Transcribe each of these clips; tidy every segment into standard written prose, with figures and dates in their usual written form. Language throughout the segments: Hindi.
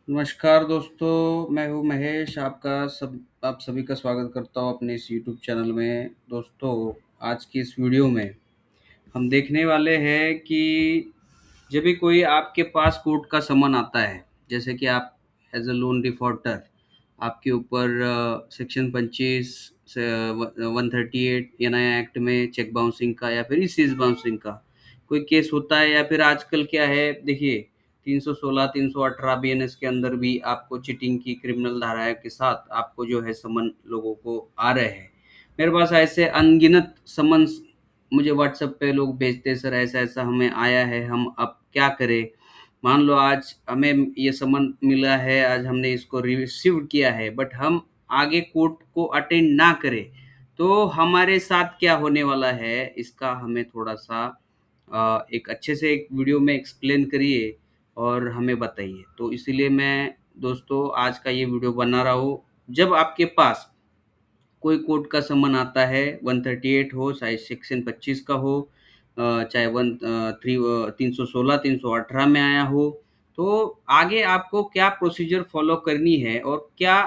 नमस्कार दोस्तों, मैं हूँ महेश। आप सभी का स्वागत करता हूँ अपने इस यूट्यूब चैनल में। दोस्तों, आज की इस वीडियो में हम देखने वाले हैं कि जब भी कोई आपके पास कोर्ट का समन आता है, जैसे कि आप एज अ लोन डिफॉल्टर, आपके ऊपर सेक्शन 25 से 138 एनआई एक्ट में चेक बाउंसिंग का या फिर ई बाउंसिंग का कोई केस होता है, या फिर आजकल क्या है देखिए, 316 318 बीएनएस के अंदर भी आपको चीटिंग की क्रिमिनल धाराएं के साथ आपको जो है समन लोगों को आ रहे हैं। मेरे पास ऐसे अनगिनत समन्स मुझे व्हाट्सएप पे लोग भेजते, सर ऐसा ऐसा हमें आया है, हम अब क्या करें। मान लो आज हमें ये समन मिला है, आज हमने इसको रिसीव किया है, बट हम आगे कोर्ट को अटेंड ना करें तो हमारे साथ क्या होने वाला है, इसका हमें थोड़ा सा एक अच्छे से एक वीडियो में एक्सप्लेन करिए और हमें बताइए। तो इसीलिए मैं दोस्तों आज का ये वीडियो बना रहा हूँ। जब आपके पास कोई कोर्ट का समन आता है, 138 हो चाहे सेक्शन 25 का हो, चाहे 316 318 में आया हो, तो आगे आपको क्या प्रोसीजर फॉलो करनी है, और क्या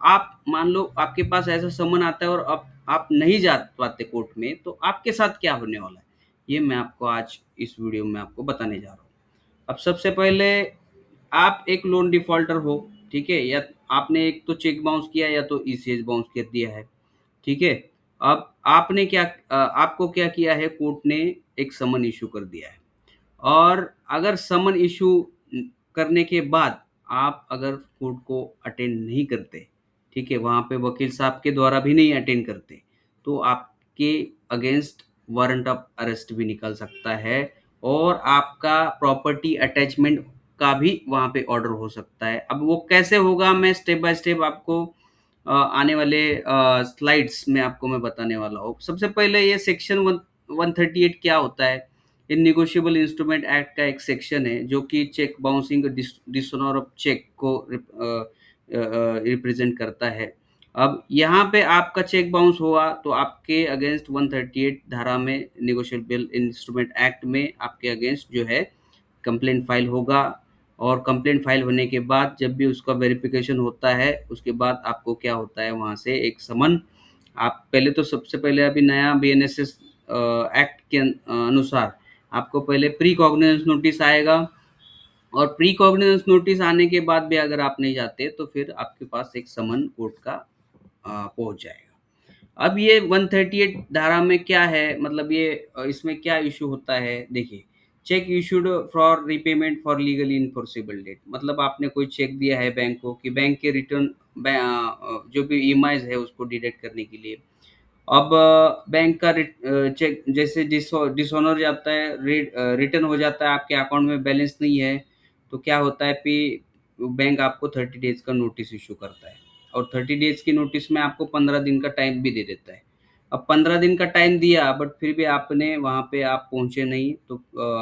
आप मान लो आपके पास ऐसा समन आता है और आप नहीं जा पाते कोर्ट में, तो आपके साथ क्या होने वाला है, ये मैं आपको आज इस वीडियो में आपको बताने जा रहा हूँ। अब सबसे पहले, आप एक लोन डिफॉल्टर हो, ठीक है, या आपने एक तो चेक बाउंस किया या तो ईसीएस बाउंस कर दिया है, ठीक है। अब आपको क्या किया है, कोर्ट ने एक समन इश्यू कर दिया है, और अगर समन इश्यू करने के बाद आप अगर कोर्ट को अटेंड नहीं करते, ठीक है, वहाँ पे वकील साहब के द्वारा भी नहीं अटेंड करते, तो आपके अगेंस्ट वारंट ऑफ अरेस्ट भी निकल सकता है, और आपका प्रॉपर्टी अटैचमेंट का भी वहाँ पे ऑर्डर हो सकता है। अब वो कैसे होगा, मैं स्टेप बाय स्टेप आपको आने वाले स्लाइड्स में आपको मैं बताने वाला हूँ। सबसे पहले ये सेक्शन 138 क्या होता है। ये निगोशिएबल इंस्ट्रूमेंट एक्ट का एक सेक्शन है जो कि cheque bouncing dishonour of cheque को रिप्रेजेंट करता है। अब यहाँ पे आपका चेक बाउंस हुआ तो आपके अगेंस्ट 138 धारा में, निगोशिएबल इंस्ट्रूमेंट एक्ट में, आपके अगेंस्ट जो है कंप्लेंट फाइल होगा, और कंप्लेंट फाइल होने के बाद जब भी उसका वेरिफिकेशन होता है, उसके बाद आपको क्या होता है, वहाँ से एक समन, आप पहले तो सबसे पहले अभी नया बीएनएसएस एक्ट के अनुसार आपको पहले प्री कॉग्निजेंस नोटिस आएगा, और प्री कॉग्निजेंस नोटिस आने के बाद भी अगर आप नहीं जाते तो फिर आपके पास एक समन कोर्ट का पहुंच जाएगा। अब ये 138 धारा में क्या है, मतलब ये इसमें क्या इशू होता है, देखिए, cheque issued for repayment for legally enforceable debt, मतलब आपने कोई चेक दिया है बैंक को कि बैंक के रिटर्न जो भी ईएमआईज है उसको डिडक्ट करने के लिए। अब बैंक का चेक जैसे डिसऑनर जाता है, रिटर्न हो जाता है, आपके अकाउंट में बैलेंस नहीं है, तो क्या होता है कि बैंक आपको 30 डेज का नोटिस इशू करता है, और 30 डेज की नोटिस में आपको 15 दिन का टाइम भी दे देता है। अब 15 दिन का टाइम दिया, बट फिर भी आपने वहाँ पे आप पहुँचे नहीं, तो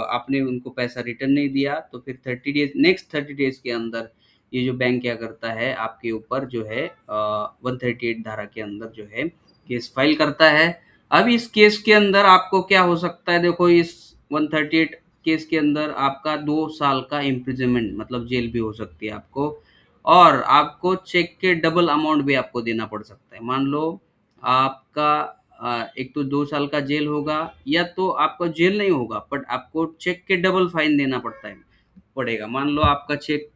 आपने उनको पैसा रिटर्न नहीं दिया, तो फिर 30 डेज, नेक्स्ट 30 डेज के अंदर ये जो बैंक क्या करता है, आपके ऊपर जो है 138 धारा के अंदर जो है केस फाइल करता है। अब इस केस के अंदर आपको क्या हो सकता है, देखो, इस 138 केस के अंदर आपका 2 साल का इम्प्रिजनमेंट, मतलब जेल भी हो सकती है आपको, और आपको चेक के डबल अमाउंट भी आपको देना पड़ सकता है। मान लो आपका एक तो 2 साल का जेल होगा, या तो आपका जेल नहीं होगा, बट आपको चेक के डबल फाइन देना पड़ेगा। मान लो आपका चेक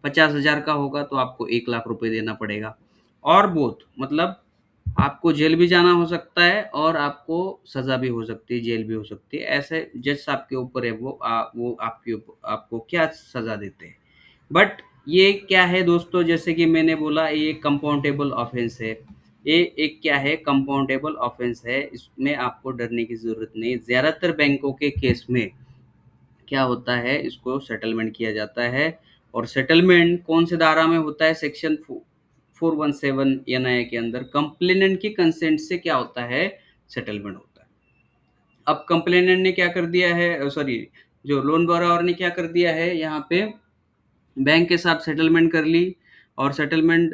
50,000 का होगा तो आपको 1 लाख रुपए देना पड़ेगा, और बोथ मतलब आपको जेल भी जाना हो सकता है, और आपको सजा भी हो सकती है, जेल भी हो सकती है। ऐसे जज आपके ऊपर है, वो आपके ऊपर आपको क्या सजा देते हैं। बट ये क्या है दोस्तों, जैसे कि मैंने बोला, ये कंपाउंडेबल ऑफेंस है। ये एक क्या है, कंपाउंडेबल ऑफेंस है, इसमें आपको डरने की जरूरत नहीं। ज्यादातर बैंकों के केस में क्या होता है, इसको सेटलमेंट किया जाता है, और सेटलमेंट कौन से धारा में होता है, सेक्शन 417 एनआई के अंदर कंप्लेनेंट की कंसेंट से क्या होता है, सेटलमेंट होता है। अब कंप्लेनेंट ने क्या कर दिया है, सॉरी, जो लोन बोरोवर ने क्या कर दिया है, यहाँ पे बैंक के साथ सेटलमेंट कर ली, और सेटलमेंट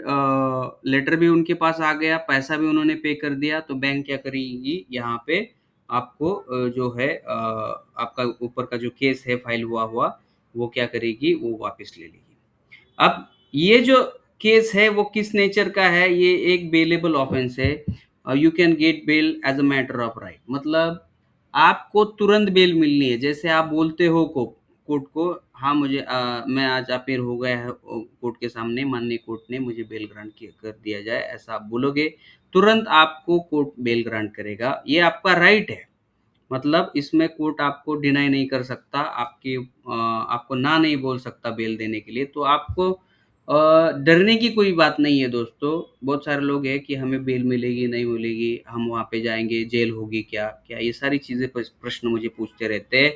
लेटर भी उनके पास आ गया, पैसा भी उन्होंने पे कर दिया, तो बैंक क्या करेगी, यहाँ पे आपको जो है आपका ऊपर का जो केस है फाइल हुआ हुआ, वो क्या करेगी, वो वापस ले लेगी। अब ये जो केस है वो किस नेचर का है, ये एक बेलेबल ऑफेंस है। You can get bail as a matter of right, मतलब आपको तुरंत बेल मिलनी है। जैसे आप बोलते हो कोर्ट को, हाँ मुझे मैं आज अपीयर हो गया है कोर्ट के सामने, माननीय कोर्ट ने मुझे बेल ग्रांट कर दिया जाए, ऐसा आप बोलोगे, तुरंत आपको कोर्ट बेल ग्रांट करेगा। ये आपका राइट है, मतलब इसमें कोर्ट आपको डिनाई नहीं कर सकता, आपको ना नहीं बोल सकता बेल देने के लिए। तो आपको डरने की कोई बात नहीं है दोस्तों। बहुत सारे लोग हैं कि हमें बेल मिलेगी नहीं मिलेगी, हम वहाँ पे जाएंगे, जेल होगी क्या क्या, ये सारी चीज़ें प्रश्न मुझे पूछते रहते हैं।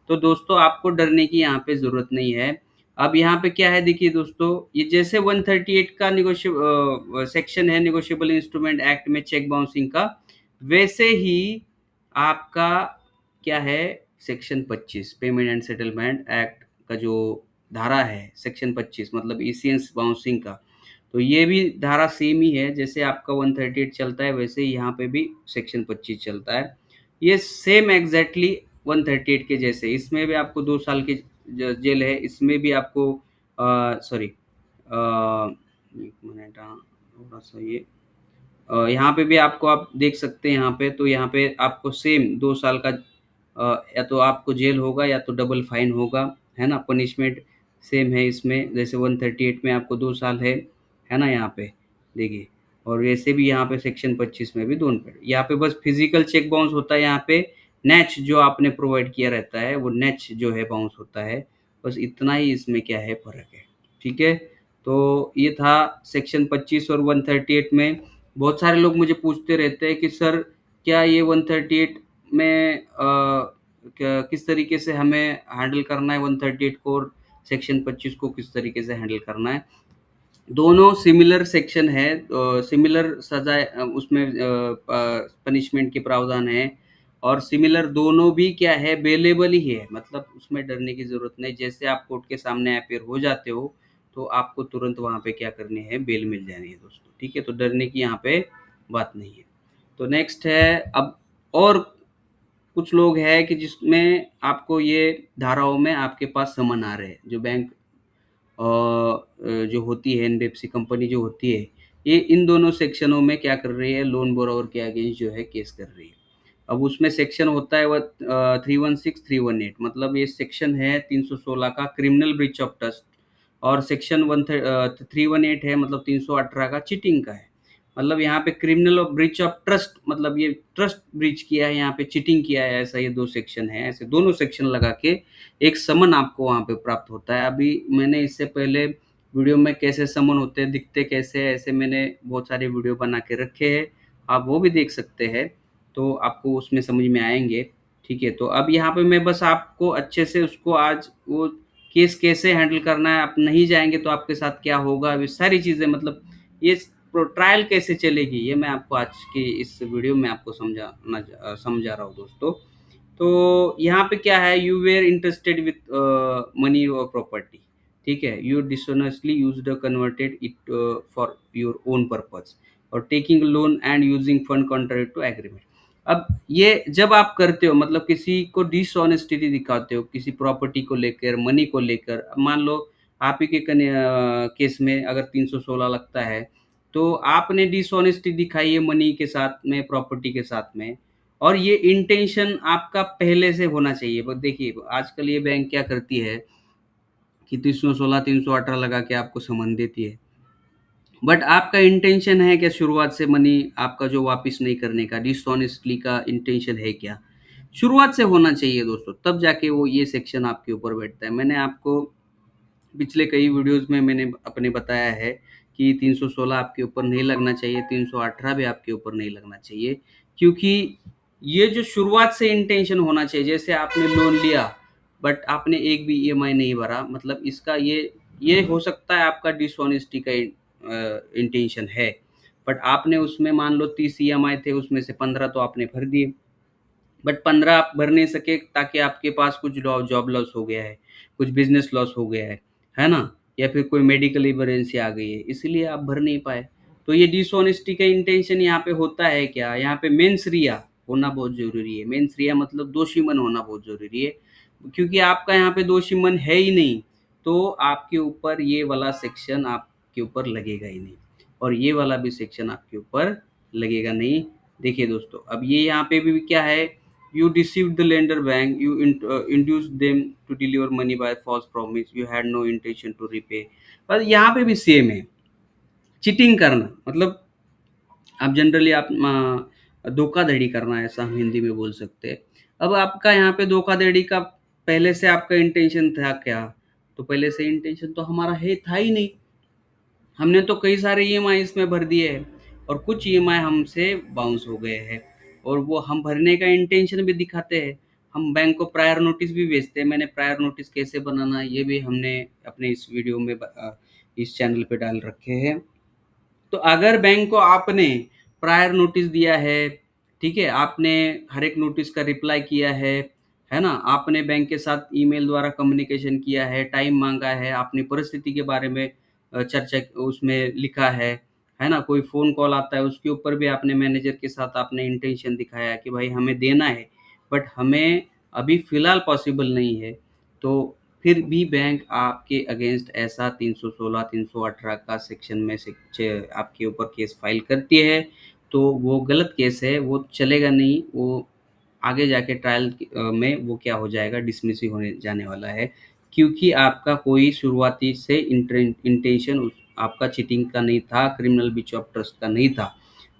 तो दोस्तों आपको डरने की यहाँ पे ज़रूरत नहीं है। अब यहाँ पे क्या है देखिए दोस्तों, ये जैसे 138 का सेक्शन है निगोशिएबल इंस्ट्रूमेंट एक्ट में चेक बाउंसिंग का, वैसे ही आपका क्या है, section 25 payment and settlement act का जो धारा है सेक्शन 25, मतलब ईसीएस बाउंसिंग का, तो ये भी धारा सेम ही है। जैसे आपका 138 चलता है वैसे ही यहाँ पे भी सेक्शन 25 चलता है। ये सेम एग्जैक्टली 138 के जैसे, इसमें भी आपको 2 साल की जेल है, इसमें भी आपको सॉरी, एक मिनट, थोड़ा सा ये यहाँ पे भी आपको आप देख सकते हैं, यहाँ पे तो यहाँ पे आपको सेम 2 साल का या तो आपको जेल होगा या तो डबल फाइन होगा, है ना। पनिशमेंट सेम है इसमें, जैसे 138 में आपको 2 साल है ना यहाँ पे देखिए। और वैसे भी यहाँ पे सेक्शन 25 में भी दोनों पे, यहाँ पे बस फिजिकल चेक बाउंस होता है, यहाँ पे नेच जो आपने प्रोवाइड किया रहता है वो नेच जो है बाउंस होता है, बस इतना ही इसमें क्या है फ़र्क है, ठीक है। तो ये था सेक्शन 25 और 138 में। बहुत सारे लोग मुझे पूछते रहते हैं कि सर क्या ये 138 में किस तरीके से हमें हैंडल करना है 138 को, और सेक्शन 25 को किस तरीके से हैंडल करना है। दोनों सिमिलर सेक्शन है, सिमिलर सजा उसमें पनिशमेंट के प्रावधान है, और सिमिलर दोनों भी क्या है, बेलेबल ही है, मतलब उसमें डरने की ज़रूरत नहीं। जैसे आप कोर्ट के सामने अपीयर हो जाते हो तो आपको तुरंत वहाँ पे क्या करनी है, बेल मिल जानी है दोस्तों, ठीक है। तो डरने की यहाँ पे बात नहीं है। तो नेक्स्ट है, अब और कुछ लोग हैं कि जिसमें आपको ये धाराओं में आपके पास समन आ रहे हैं, जो बैंक जो होती है एनबीएफसी कंपनी जो होती है, ये इन दोनों सेक्शनों में क्या कर रही है, लोन बोरोवर के अगेंस्ट जो है केस कर रही है। अब उसमें सेक्शन होता है वो 316 318, मतलब ये सेक्शन है 316 का क्रिमिनल ब्रीच ऑफ ट्रस्ट, और सेक्शन 318 है मतलब 318 का चीटिंग का है। मतलब यहाँ पे क्रिमिनल और ब्रीच ऑफ ट्रस्ट, मतलब ये ट्रस्ट ब्रीच किया है, यहाँ पे चीटिंग किया है, ऐसा ये 2 सेक्शन है। ऐसे दोनों सेक्शन लगा के एक समन आपको वहाँ पे प्राप्त होता है। अभी मैंने इससे पहले वीडियो में कैसे समन होते हैं, दिखते कैसे हैं, ऐसे मैंने बहुत सारे वीडियो बना के रखे हैं, आप वो भी देख सकते हैं, तो आपको उसमें समझ में आएँगे, ठीक है। तो अब यहाँ पे मैं बस आपको अच्छे से उसको आज वो केस कैसे हैंडल करना है, आप नहीं जाएँगे तो आपके साथ क्या होगा, ये सारी चीज़ें, मतलब ये ट्रायल कैसे चलेगी, ये मैं आपको आज की इस वीडियो में आपको समझा रहा हूँ दोस्तों। तो यहाँ पे क्या है, you were interested with money और प्रॉपर्टी, ठीक है, you dishonestly used converted it for your own purpose, और taking loan and using fund contrary to agreement. अब ये जब आप करते हो, मतलब किसी को डिसऑनेस्टी दिखाते हो किसी प्रॉपर्टी को लेकर, मनी को लेकर, अब मान लो आप ही के केस में अगर 316 लगता है, तो आपने डिसऑनेस्टी दिखाई है मनी के साथ में, प्रॉपर्टी के साथ में, और ये इंटेंशन आपका पहले से होना चाहिए। बट देखिए आजकल ये बैंक क्या करती है कि 316 318 लगा के आपको समन देती है, बट आपका इंटेंशन है क्या शुरुआत से मनी आपका जो वापस नहीं करने का, डिसऑनेस्टली का इंटेंशन है क्या, शुरुआत से होना चाहिए दोस्तों, तब जाके वो ये सेक्शन आपके ऊपर बैठता है। मैंने आपको पिछले कई वीडियोस में मैंने अपने बताया है कि 316 आपके ऊपर नहीं लगना चाहिए, 318 भी आपके ऊपर नहीं लगना चाहिए, क्योंकि ये जो शुरुआत से इंटेंशन होना चाहिए। जैसे आपने लोन लिया बट आपने एक भी ईएमआई नहीं भरा, मतलब इसका ये हो सकता है आपका डिसऑनेस्टी का इंटेंशन है, बट आपने उसमें मान लो 30 ईएमआई थे, उसमें से 15 तो आपने भर दिए, बट 15 आप भर नहीं सके ताकि आपके पास कुछ जॉब लॉस हो गया है, कुछ बिजनेस लॉस हो गया है ना, या फिर कोई मेडिकल इमरजेंसी आ गई है, इसलिए आप भर नहीं पाए। तो ये डिसऑनेस्टी का इंटेंशन यहाँ पे होता है क्या, यहाँ पे मेंस रिया होना बहुत जरूरी है। मेंस रिया मतलब दोषी मन होना बहुत जरूरी है, क्योंकि आपका यहाँ पे दोषी मन है ही नहीं। तो आपके ऊपर ये वाला सेक्शन आपके ऊपर लगेगा ही नहीं, और ये वाला भी सेक्शन आपके ऊपर लगेगा नहीं। देखिए दोस्तों, अब ये यहाँ पे भी क्या है, you deceived the lender bank, you induce them to deliver money by false promise, you had no intention to repay. पर यहाँ पे भी सेम है, चीटिंग करना मतलब अब जनरली आप धोखाधड़ी करना, ऐसा हम हिंदी में बोल सकते हैं। अब आपका यहाँ पे धोखाधड़ी का पहले से आपका इंटेंशन था क्या? तो पहले से इंटेंशन तो हमारा है था ही नहीं। हमने तो कई सारे ईएमआई इसमें भर दिए हैं, और कुछ ईएमआई हमसे बाउंस हो गए हैं, और वो हम भरने का इंटेंशन भी दिखाते हैं। हम बैंक को प्रायर नोटिस भी भेजते हैं। मैंने प्रायर नोटिस कैसे बनाना, ये भी हमने अपने इस वीडियो में इस चैनल पे डाल रखे हैं। तो अगर बैंक को आपने प्रायर नोटिस दिया है, ठीक है, आपने हर एक नोटिस का रिप्लाई किया है ना, आपने बैंक के साथ ईमेल द्वारा कम्युनिकेशन किया है, टाइम मांगा है, आपने परिस्थिति के बारे में चर्चा उसमें लिखा है ना, कोई फ़ोन कॉल आता है उसके ऊपर भी आपने मैनेजर के साथ आपने इंटेंशन दिखाया कि भाई हमें देना है, बट हमें अभी फ़िलहाल पॉसिबल नहीं है, तो फिर भी बैंक आपके अगेंस्ट ऐसा 316, 318 का सेक्शन में से आपके ऊपर केस फाइल करती है, तो वो गलत केस है, वो चलेगा नहीं, वो आगे जाके ट्रायल में वो क्या हो जाएगा, डिसमिस ही होने जाने वाला है, क्योंकि आपका कोई शुरुआती से इंटेंशन आपका चीटिंग का नहीं था, क्रिमिनल ब्रीच ऑफ ट्रस्ट का नहीं था,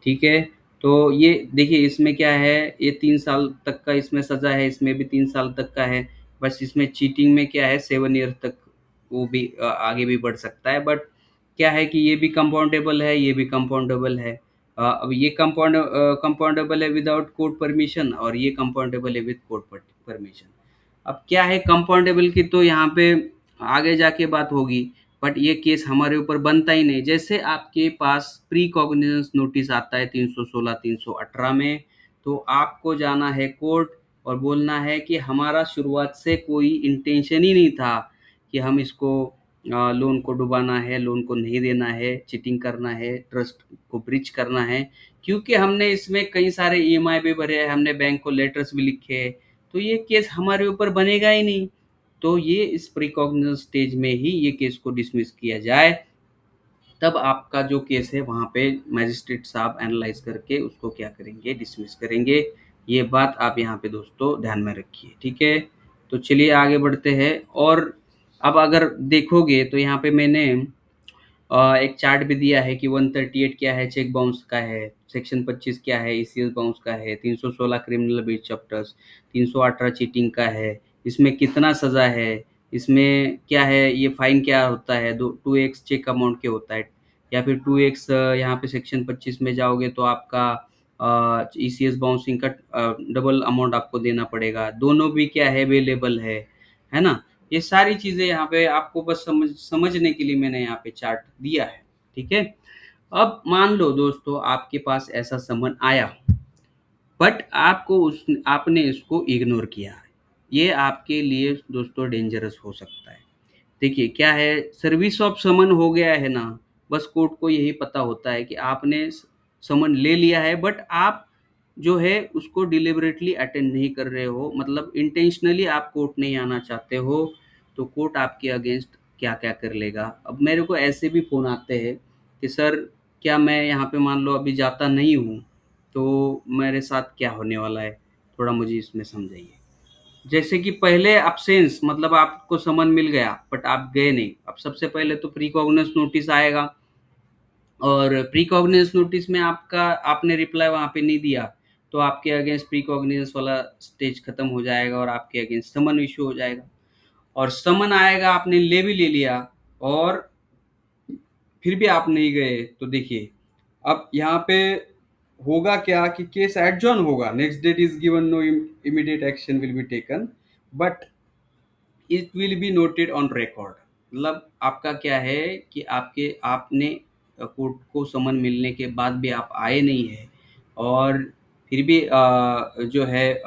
ठीक है। तो ये देखिए, इसमें क्या है, ये 3 साल तक का इसमें सज़ा है, इसमें भी 3 साल तक का है। बस इसमें चीटिंग में क्या है, 7 ईयर तक वो भी आगे भी बढ़ सकता है, बट क्या है कि ये भी कंपाउंडेबल है, ये भी कंपाउंडेबल है। अब ये कंपाउंडेबल है विदाउट कोर्ट परमिशन, और ये कंपाउंडेबल है विद कोर्ट परमिशन। अब क्या है, कंपाउंडेबल की तो यहाँ पे आगे जाके बात होगी, बट ये केस हमारे ऊपर बनता ही नहीं। जैसे आपके पास प्री कॉग्निजेंस नोटिस आता है 316, 318 में, तो आपको जाना है कोर्ट और बोलना है कि हमारा शुरुआत से कोई इंटेंशन ही नहीं था कि हम इसको लोन को डुबाना है, लोन को नहीं देना है, चीटिंग करना है, ट्रस्ट को ब्रीच करना है, क्योंकि हमने इसमें कई सारे ईएमआई भी भरे हैं, हमने बैंक को लेटर्स भी लिखे हैं, तो ये केस हमारे ऊपर बनेगा ही नहीं। तो ये इस प्रिकॉग्निजेंस स्टेज में ही ये केस को डिसमिस किया जाए, तब आपका जो केस है वहाँ पे मैजिस्ट्रेट साहब एनालाइज करके उसको क्या करेंगे, डिसमिस करेंगे। ये बात आप यहाँ पे दोस्तों ध्यान में रखिए, ठीक है। तो चलिए आगे बढ़ते हैं। और अब अगर देखोगे तो यहाँ पे मैंने एक चार्ट भी दिया है कि 138 क्या है, चेक बाउंस का है, सेक्शन 25 क्या है, ईसीएस बाउंस का है, 316 criminal breach of trust, 318 cheating का है, इसमें कितना सज़ा है, इसमें क्या है, ये फाइन क्या होता है, दो 2x चेक अमाउंट के होता है, या फिर 2x यहाँ पे सेक्शन 25 में जाओगे तो आपका ईसीएस बाउंसिंग का डबल अमाउंट आपको देना पड़ेगा। दोनों भी क्या है, अवेलेबल है ना? ये सारी चीज़ें यहाँ पे आपको बस समझने के लिए मैंने यहाँ पे चार्ट दिया है, ठीक है। अब मान लो दोस्तों आपके पास ऐसा समन आया, बट आपको उस आपने इसको इग्नोर किया है, ये आपके लिए दोस्तों डेंजरस हो सकता है। देखिए क्या है, सर्विस ऑफ समन हो गया है ना, बस कोर्ट को यही पता होता है कि आपने समन ले लिया है, बट आप जो है उसको डिलिबरेटली अटेंड नहीं कर रहे हो, मतलब इंटेंशनली आप कोर्ट नहीं आना चाहते हो, तो कोर्ट आपके अगेंस्ट क्या क्या कर लेगा। अब मेरे को ऐसे भी फ़ोन आते हैं कि सर, क्या मैं यहाँ पे मान लो अभी जाता नहीं हूँ तो मेरे साथ क्या होने वाला है, थोड़ा मुझे इसमें समझाइए। जैसे कि पहले एब्सेंस, मतलब आपको समन मिल गया बट आप गए नहीं। अब सबसे पहले तो प्री कॉग्निजेंस नोटिस आएगा, और प्री कॉग्निजेंस नोटिस में आपका आपने रिप्लाई वहाँ पे नहीं दिया, तो आपके अगेंस्ट प्री कॉग्निजेंस वाला स्टेज खत्म हो जाएगा और आपके अगेंस्ट समन इश्यू हो जाएगा। और समन आएगा, आपने ले भी ले लिया और फिर भी आप नहीं गए, तो देखिए अब यहाँ पे होगा क्या कि केस एडजॉर्न होगा, next date is given, no immediate action will be taken, but it will be noted on record. मतलब आपका क्या है कि आपने कोर्ट को समन मिलने के बाद भी आप आए नहीं है, और फिर भी जो है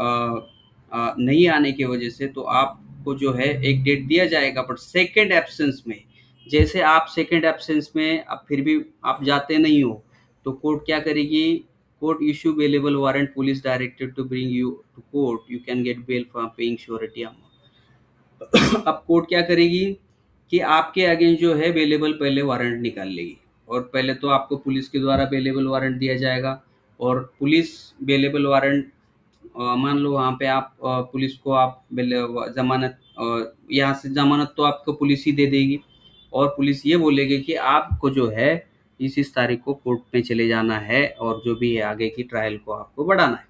नहीं आने की वजह से तो आपको जो है एक डेट दिया जाएगा, बट सेकेंड एब्सेंस में, जैसे आप सेकेंड एब्सेंस में अब फिर भी आप जाते नहीं हो, तो कोर्ट क्या करेगी, court issue bailable warrant, police directed to bring you to court, you can get bail for paying surety amount. अब कोर्ट क्या करेगी, कि आपके अगेंस्ट जो है बेलेबल पहले वारंट निकाल लेगी, और पहले तो आपको पुलिस के द्वारा बेलेबल वारंट दिया जाएगा। और पुलिस बेलेबल वारंट, मान लो वहाँ पे आप पुलिस को आप जमानत, यहाँ से जमानत तो आपको पुलिस ही दे देगी, और पुलिस ये बोलेगी कि आपको जो है इस तारीख को कोर्ट में चले जाना है, और जो भी है आगे की ट्रायल को आपको बढ़ाना है।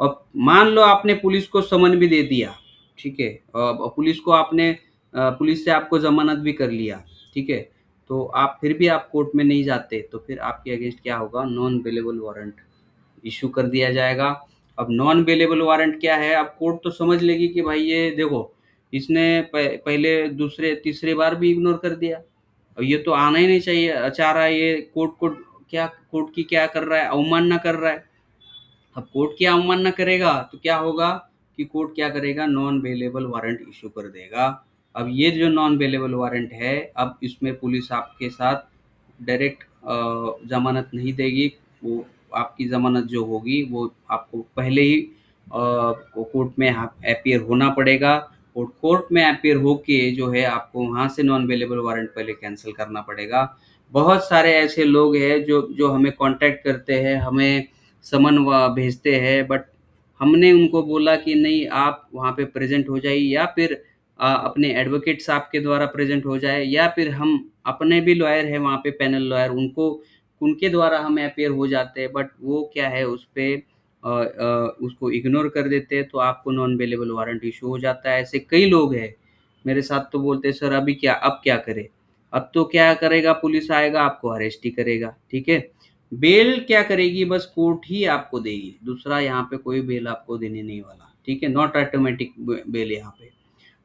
और मान लो आपने पुलिस को समन भी दे दिया, ठीक है, और पुलिस को आपने पुलिस से आपको जमानत भी कर लिया, ठीक है, तो आप फिर भी आप कोर्ट में नहीं जाते, तो फिर आपके अगेंस्ट क्या होगा, नॉन बेलेबल वारंट इशू कर दिया जाएगा। अब नॉन बेलेबल वारंट क्या है, अब कोर्ट तो समझ लेगी कि भाई ये देखो, इसने पहले दूसरे तीसरे बार भी इग्नोर कर दिया, अब ये तो आना ही नहीं चाहिए, चाह रहा है ये कोर्ट को, क्या कोर्ट की क्या कर रहा है, अवमानना कर रहा है। अब कोर्ट की अवमानना करेगा तो क्या होगा कि कोर्ट क्या करेगा, नॉन बेलेबल वारंट इशू कर देगा। अब ये जो नॉन बेलेबल वारंट है, अब इसमें पुलिस आपके साथ डायरेक्ट जमानत नहीं देगी, वो आपकी ज़मानत जो होगी वो आपको पहले ही कोर्ट में अपीयर होना पड़ेगा, और कोर्ट में अपीयर होके जो है आपको वहाँ से नॉन अवेलेबल वारंट पहले कैंसिल करना पड़ेगा। बहुत सारे ऐसे लोग हैं जो जो हमें कांटेक्ट करते हैं, हमें समन भेजते हैं, बट हमने उनको बोला कि नहीं आप वहाँ पे प्रेजेंट हो जाइए, या फिर अपने एडवोकेट साहब के द्वारा प्रेजेंट हो जाए, या फिर हम अपने भी लॉयर हैं वहाँ पे, पैनल लॉयर, उनको उनके द्वारा हम अपीयर हो जाते हैं, बट वो क्या है उस पे उसको इग्नोर कर देते हैं, तो आपको नॉन बेलेबल वारंट इशू हो जाता है। ऐसे कई लोग हैं मेरे साथ, तो बोलते हैं सर अभी क्या, अब क्या करें, अब तो क्या करेगा, पुलिस आएगा आपको अरेस्ट ही करेगा, ठीक है। बेल क्या करेगी, बस कोर्ट ही आपको देगी, दूसरा यहाँ पे कोई बेल आपको देने नहीं वाला, ठीक है, नॉट ऑटोमेटिक बेल यहाँ पे।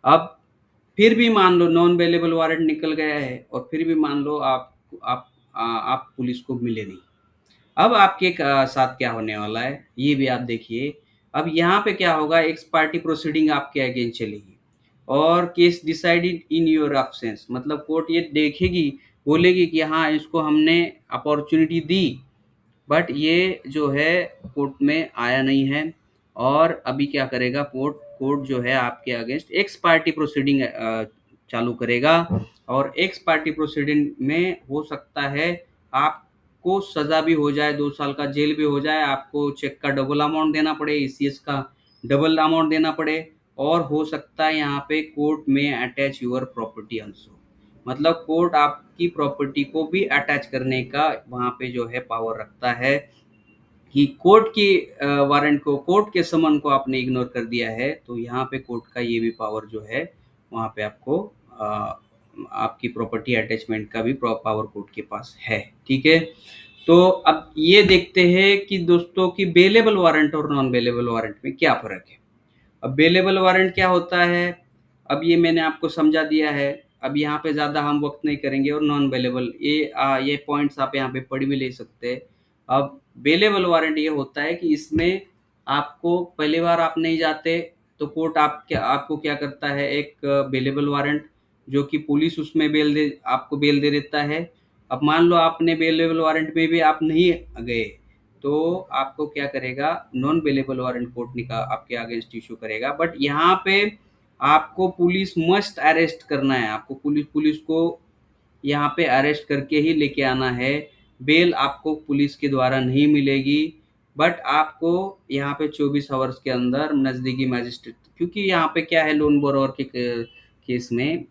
अब फिर भी मान लो नॉन अवेलेबल वारंट निकल गया है, और फिर भी मान लो आप पुलिस को मिले नहीं, अब आपके साथ क्या होने वाला है ये भी आप देखिए। अब यहाँ पे क्या होगा, एक्स पार्टी प्रोसीडिंग आपके अगेंस्ट चलेगी, और case decided in your absence, मतलब कोर्ट ये देखेगी, बोलेगी कि हाँ इसको हमने अपॉर्चुनिटी दी, बट ये जो है कोर्ट में आया नहीं है, और अभी क्या करेगा, कोर्ट कोर्ट जो है आपके अगेंस्ट एक्स पार्टी प्रोसीडिंग चालू करेगा, और एक्स पार्टी प्रोसीडिंग में हो सकता है आपको सजा भी हो जाए, 2 साल का जेल भी हो जाए, आपको चेक का डबल अमाउंट देना पड़े, ईसीएस का डबल अमाउंट देना पड़े, और हो सकता है यहाँ पे कोर्ट में अटैच योर प्रॉपर्टी ऑल्सो, मतलब कोर्ट आपकी प्रॉपर्टी को भी अटैच करने का वहाँ पे जो है पावर रखता है, कि कोर्ट की वारंट को, कोर्ट के समन को आपने इग्नोर कर दिया है, तो यहाँ पे कोर्ट का ये भी पावर जो है वहाँ पे आपको आपकी प्रॉपर्टी अटैचमेंट का भी पावर कोर्ट के पास है, ठीक है। तो अब ये देखते हैं कि दोस्तों की बेलेबल वारंट और नॉन बेलेबल वारंट में क्या फ़र्क है। अब बेलेबल वारंट क्या होता है, अब ये मैंने आपको समझा दिया है, अब यहाँ पे ज़्यादा हम वक्त नहीं करेंगे, और नॉन बेलेबल ये पॉइंट्स आप यहाँ पे पढ़ भी ले सकते हैं। अब बेलेबल वारंट ये होता है कि इसमें आपको पहली बार आप नहीं जाते, तो कोर्ट आपको क्या करता है, एक बेलेबल वारंट जो कि पुलिस उसमें आपको बेल दे देता है। अब मान लो आपने बेलेबल वारंट में भी आप नहीं गए, तो आपको क्या करेगा, नॉन बेलेबल वारंट कोर्ट आपके अगेंस्ट इशू करेगा, बट यहाँ पे आपको पुलिस मस्ट अरेस्ट करना है, आपको पुलिस पुलिस को यहाँ पे अरेस्ट करके ही लेके आना है। बेल आपको पुलिस के द्वारा नहीं मिलेगी, बट आपको यहाँ पे 24 आवर्स के अंदर नज़दीकी मैजिस्ट्रेट, क्योंकि यहाँ पे क्या है, लोन बोरोवर के केस में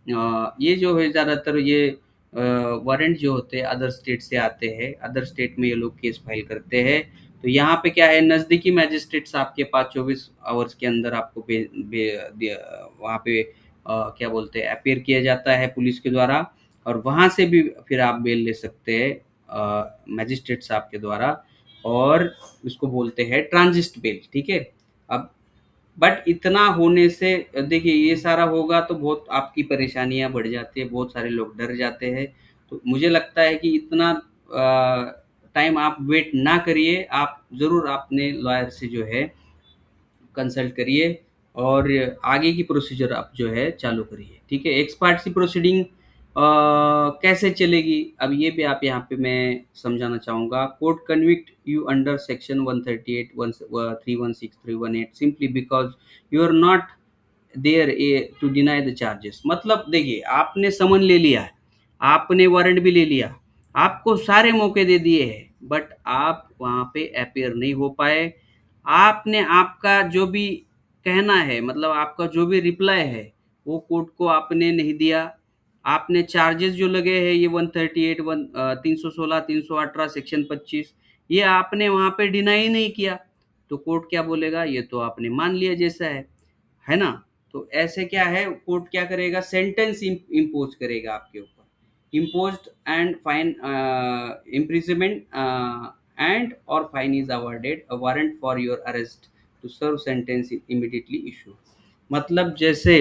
ये जो है ज़्यादातर ये वारंट जो होते हैं अदर स्टेट से आते हैं, अदर स्टेट में ये लोग केस फाइल करते हैं, तो यहाँ पे क्या है, नज़दीकी मैजिस्ट्रेट्स आपके पास 24 आवर्स के अंदर आपको वहाँ पे क्या बोलते हैं, अपीयर किया जाता है पुलिस के द्वारा, और वहाँ से भी फिर आप बेल ले सकते हैं मैजिस्ट्रेट साहब के द्वारा, और उसको बोलते हैं ट्रांजिस्ट बेल, ठीक है। अब बट इतना होने से देखिए, ये सारा होगा तो बहुत आपकी परेशानियां बढ़ जाती है, बहुत सारे लोग डर जाते हैं, तो मुझे लगता है कि इतना टाइम आप वेट ना करिए, आप ज़रूर अपने लॉयर से जो है कंसल्ट करिए, और आगे की प्रोसीजर आप जो है चालू करिए, ठीक है। एक्स पार्टी प्रोसीडिंग कैसे चलेगी, अब ये भी आप यहाँ पे मैं समझाना चाहूँगा। Court convict you under section 138 316 318 simply because you are not there to deny the charges. मतलब देखिए, आपने समन ले लिया है, आपने वारंट भी ले लिया, आपको सारे मौके दे दिए हैं, बट आप वहाँ पे अपीयर नहीं हो पाए। आपने आपका जो भी कहना है, मतलब आपका जो भी रिप्लाई है, वो कोर्ट को आपने नहीं दिया। आपने चार्जेस जो लगे हैं, ये 138 316 318 सेक्शन 25, ये आपने वहाँ पे डिनाई नहीं किया, तो कोर्ट क्या बोलेगा, ये तो आपने मान लिया जैसा है ना? तो ऐसे क्या है, कोर्ट क्या करेगा, सेंटेंस इम्पोज करेगा आपके ऊपर, imposed and fine, imprisonment and और fine is awarded, a warrant for your arrest to serve sentence immediately issue. मतलब जैसे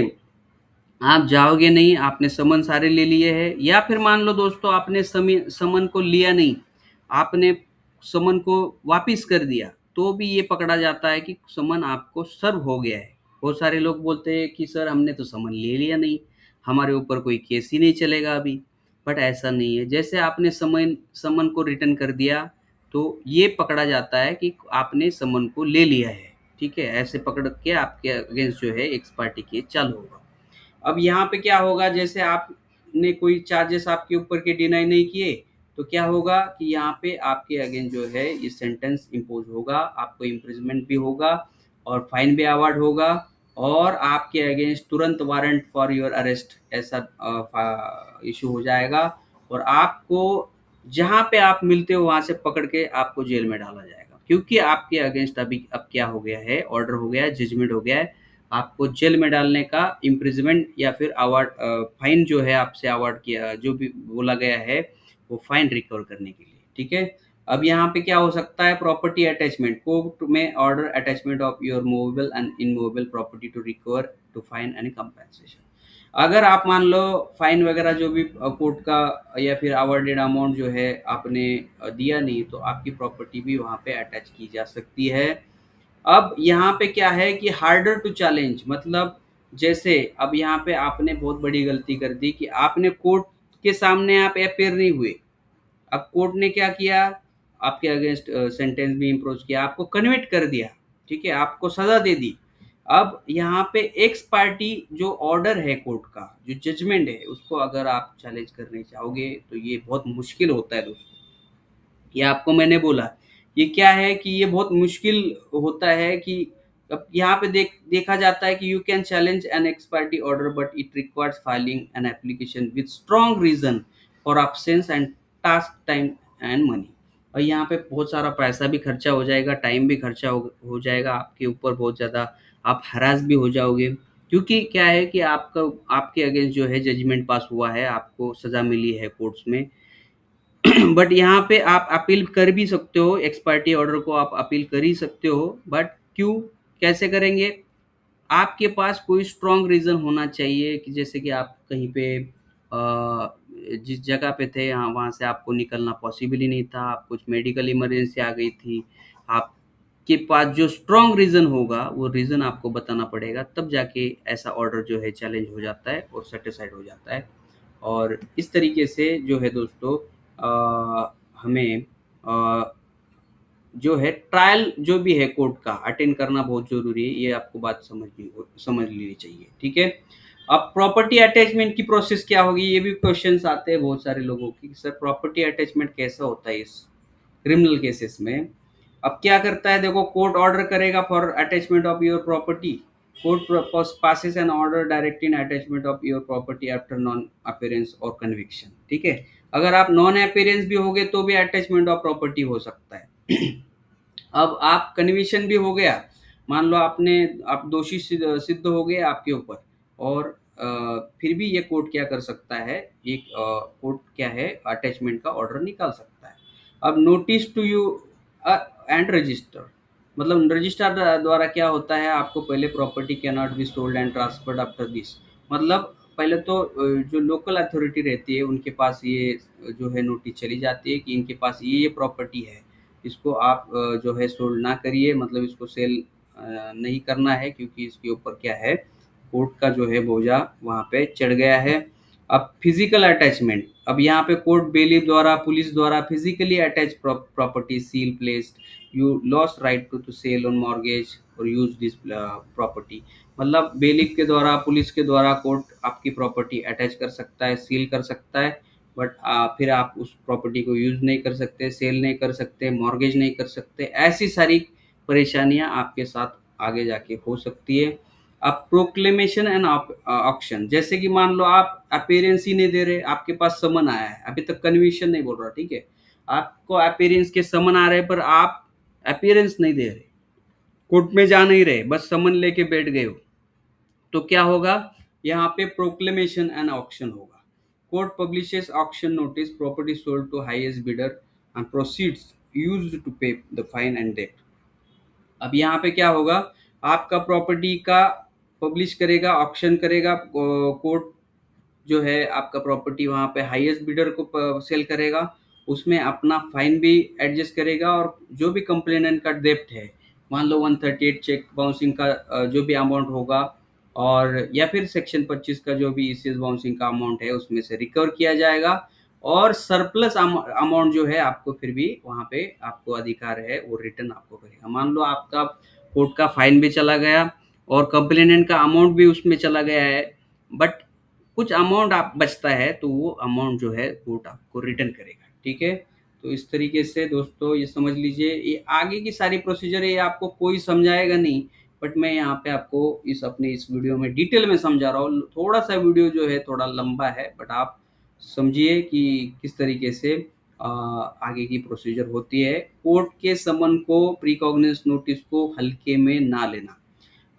आप जाओगे नहीं, आपने समन सारे ले लिए हैं, या फिर मान लो दोस्तों, आपने समन को लिया नहीं, आपने समन को वापिस कर दिया, तो भी ये पकड़ा जाता है कि समन आपको सर्व हो गया है। बहुत सारे लोग बोलते हैं कि सर हमने तो समन ले लिया नहीं, हमारे ऊपर कोई केस ही नहीं चलेगा अभी। बट ऐसा नहीं है, जैसे आपने समन समन को रिटर्न कर दिया, तो ये पकड़ा जाता है कि आपने समन को ले लिया है। ठीक है, ऐसे पकड़ के आपके अगेंस्ट जो है एक्स पार्टी केस चालू होगा। अब यहाँ पे क्या होगा, जैसे आपने कोई चार्जेस आपके ऊपर के डिनाई नहीं किए, तो क्या होगा कि यहाँ पे आपके अगेंस्ट जो है ये सेंटेंस इम्पोज होगा, आपको इम्प्रिजमेंट भी होगा और फाइन भी अवार्ड होगा, और आपके अगेंस्ट तुरंत वारंट फॉर योर अरेस्ट ऐसा इशू हो जाएगा, और आपको जहाँ पे आप मिलते हो वहां से पकड़ के आपको जेल में डाला जाएगा, क्योंकि आपके अगेंस्ट अभी अब क्या हो गया है, ऑर्डर हो गया है, जजमेंट हो गया है, आपको जेल में डालने का, इम्प्रिजमेंट या फिर अवार्ड, फाइन जो है आपसे अवार्ड किया, जो भी बोला गया है, वो फाइन रिकवर करने के लिए। ठीक है। अब यहाँ पे क्या हो सकता है, प्रॉपर्टी अटैचमेंट, कोर्ट में order attachment of your movable and immovable property to recover to fine and compensation. अगर आप मान लो फाइन वगैरह जो भी कोर्ट का या फिर अवार्डेड अमाउंट जो है आपने दिया नहीं, तो आपकी प्रॉपर्टी भी वहाँ पे अटैच की जा सकती है। अब यहाँ पे क्या है कि हार्डर टू चैलेंज, मतलब जैसे अब यहाँ पे आपने बहुत बड़ी गलती कर दी कि आपने कोर्ट के सामने आप अपेयर नहीं हुए। अब कोर्ट ने क्या किया, आपके अगेंस्ट सेंटेंस भी इम्पोज किया, आपको कन्विक्ट कर दिया, ठीक है, आपको सजा दे दी। अब यहाँ पे एक्स पार्टी जो ऑर्डर है कोर्ट का, जो जजमेंट है, उसको अगर आप चैलेंज करने चाहोगे तो ये बहुत मुश्किल होता है दोस्तों। ये आपको मैंने बोला, ये क्या है कि ये बहुत मुश्किल होता है कि अब यहाँ पे देखा जाता है कि you can challenge an ex parte order but it requires filing an application with strong reason for absence and task time and money. और यहाँ पे बहुत सारा पैसा भी खर्चा हो जाएगा, टाइम भी खर्चा हो जाएगा आपके ऊपर बहुत ज़्यादा, आप हरास भी हो जाओगे, क्योंकि क्या है कि आपका आपके अगेंस्ट जो है जजमेंट पास हुआ है, आपको सज़ा मिली है कोर्ट्स में। बट यहाँ पे आप अपील कर भी सकते हो, एक्स पार्टी ऑर्डर को आप अपील कर ही सकते हो, बट क्यों, कैसे करेंगे, आपके पास कोई स्ट्रॉन्ग रीज़न होना चाहिए कि जैसे कि आप कहीं पे जिस जगह पे थे यहाँ वहाँ से आपको निकलना पॉसिबल ही नहीं था, आप कुछ मेडिकल इमरजेंसी आ गई थी, आपके पास जो स्ट्रॉन्ग रीज़न होगा वो रीज़न आपको बताना पड़ेगा, तब जाके ऐसा ऑर्डर जो है चैलेंज हो जाता है और सेटिस्फाइड हो जाता है। और इस तरीके से जो है दोस्तों, हमें जो है ट्रायल जो भी है कोर्ट का अटेंड करना बहुत ज़रूरी है, ये आपको बात समझ लेनी चाहिए। ठीक है। अब प्रॉपर्टी अटैचमेंट की प्रोसेस क्या होगी, ये भी क्वेश्चंस आते हैं बहुत सारे लोगों की कि सर प्रॉपर्टी अटैचमेंट कैसा होता है इस क्रिमिनल केसेस में। अब क्या करता है, देखो, कोर्ट ऑर्डर करेगा for attachment of your property, court passes an order directing attachment of your property after non appearance और कन्विक्शन। ठीक है। अगर आप नॉन अपीयरेंस भी होगे तो भी अटैचमेंट ऑफ प्रॉपर्टी हो सकता है। अब आप कन्विक्शन भी हो गया, मान लो आप दोषी सिद्ध हो गए आपके ऊपर, और फिर भी ये कोर्ट क्या कर सकता है, ये कोर्ट क्या है, अटैचमेंट का ऑर्डर निकाल सकता है। अब notice to you and register, मतलब रजिस्टर द्वारा क्या होता है, आपको पहले property can not be sold and transferred after this, मतलब पहले तो जो लोकल अथॉरिटी रहती है उनके पास ये जो है नोटिस चली जाती है कि इनके पास ये प्रॉपर्टी है, इसको आप जो है सोल्ड ना करिए, मतलब इसको सेल नहीं करना है, क्योंकि इसके ऊपर क्या है, कोर्ट का जो है बोझा वहाँ पे चढ़ गया है। अब फिजिकल अटैचमेंट, अब यहाँ पे कोर्ट बेलीफ द्वारा, पुलिस द्वारा physically attach property seal placed, you lost right to sell on mortgage और यूज दिस प्रॉपर्टी। मतलब बेलिक के द्वारा, पुलिस के द्वारा कोर्ट आपकी प्रॉपर्टी अटैच कर सकता है, सील कर सकता है, बट फिर आप उस प्रॉपर्टी को यूज़ नहीं कर सकते, सेल नहीं कर सकते, मॉर्गेज नहीं कर सकते। ऐसी सारी परेशानियाँ आपके साथ आगे जाके हो सकती है। अब प्रोक्लेमेशन एंड ऑक्शन, जैसे कि मान लो आप अपीयरेंस ही नहीं दे रहे, आपके पास समन आया है, अभी तक कन्विक्शन नहीं बोल रहा, ठीक है? आपको अपीयरेंस के समन आ रहे पर आप अपीयरेंस नहीं दे रहे, कोर्ट में जा नहीं रहे, बस समन लेके बैठ गए हो, तो क्या होगा? यहाँ पे प्रोक्लेमेशन एंड ऑक्शन होगा। Court publishes auction notice, property sold to highest bidder and proceeds used to pay the fine and debt. अब यहाँ पे क्या होगा? आपका प्रॉपर्टी का पब्लिश करेगा, ऑक्शन करेगा, कोर्ट जो है आपका प्रॉपर्टी वहाँ पे हाईएस्ट बिडर को सेल करेगा, उसमें अपना फाइन भी एडजस्ट करेगा, और जो भी कंप्लेनेंट का डेप्ट है, मान लो 138 चेक बाउंसिंग का जो भी अमाउंट होगा, और या फिर सेक्शन 25 का जो भी ईसीएस बाउंसिंग का अमाउंट है, उसमें से रिकवर किया जाएगा, और सरप्लस अमाउंट जो है आपको फिर भी वहाँ पे आपको अधिकार है वो रिटर्न आपको करेगा। मान लो आपका कोर्ट का फाइन भी चला गया और कंप्लेनेंट का अमाउंट भी उसमें चला गया है, बट कुछ अमाउंट आप बचता है, तो वो अमाउंट जो है कोर्ट आपको रिटर्न करेगा, ठीक है? तो इस तरीके से दोस्तों ये समझ लीजिए, ये आगे की सारी प्रोसीजर है, ये आपको कोई समझाएगा नहीं, बट मैं यहाँ पे आपको इस वीडियो में डिटेल में समझा रहा हूँ। थोड़ा सा वीडियो जो है थोड़ा लंबा है, बट आप समझिए कि किस तरीके से आगे की प्रोसीजर होती है। कोर्ट के समन को, प्रीकॉग्निस नोटिस को हल्के में ना लेना।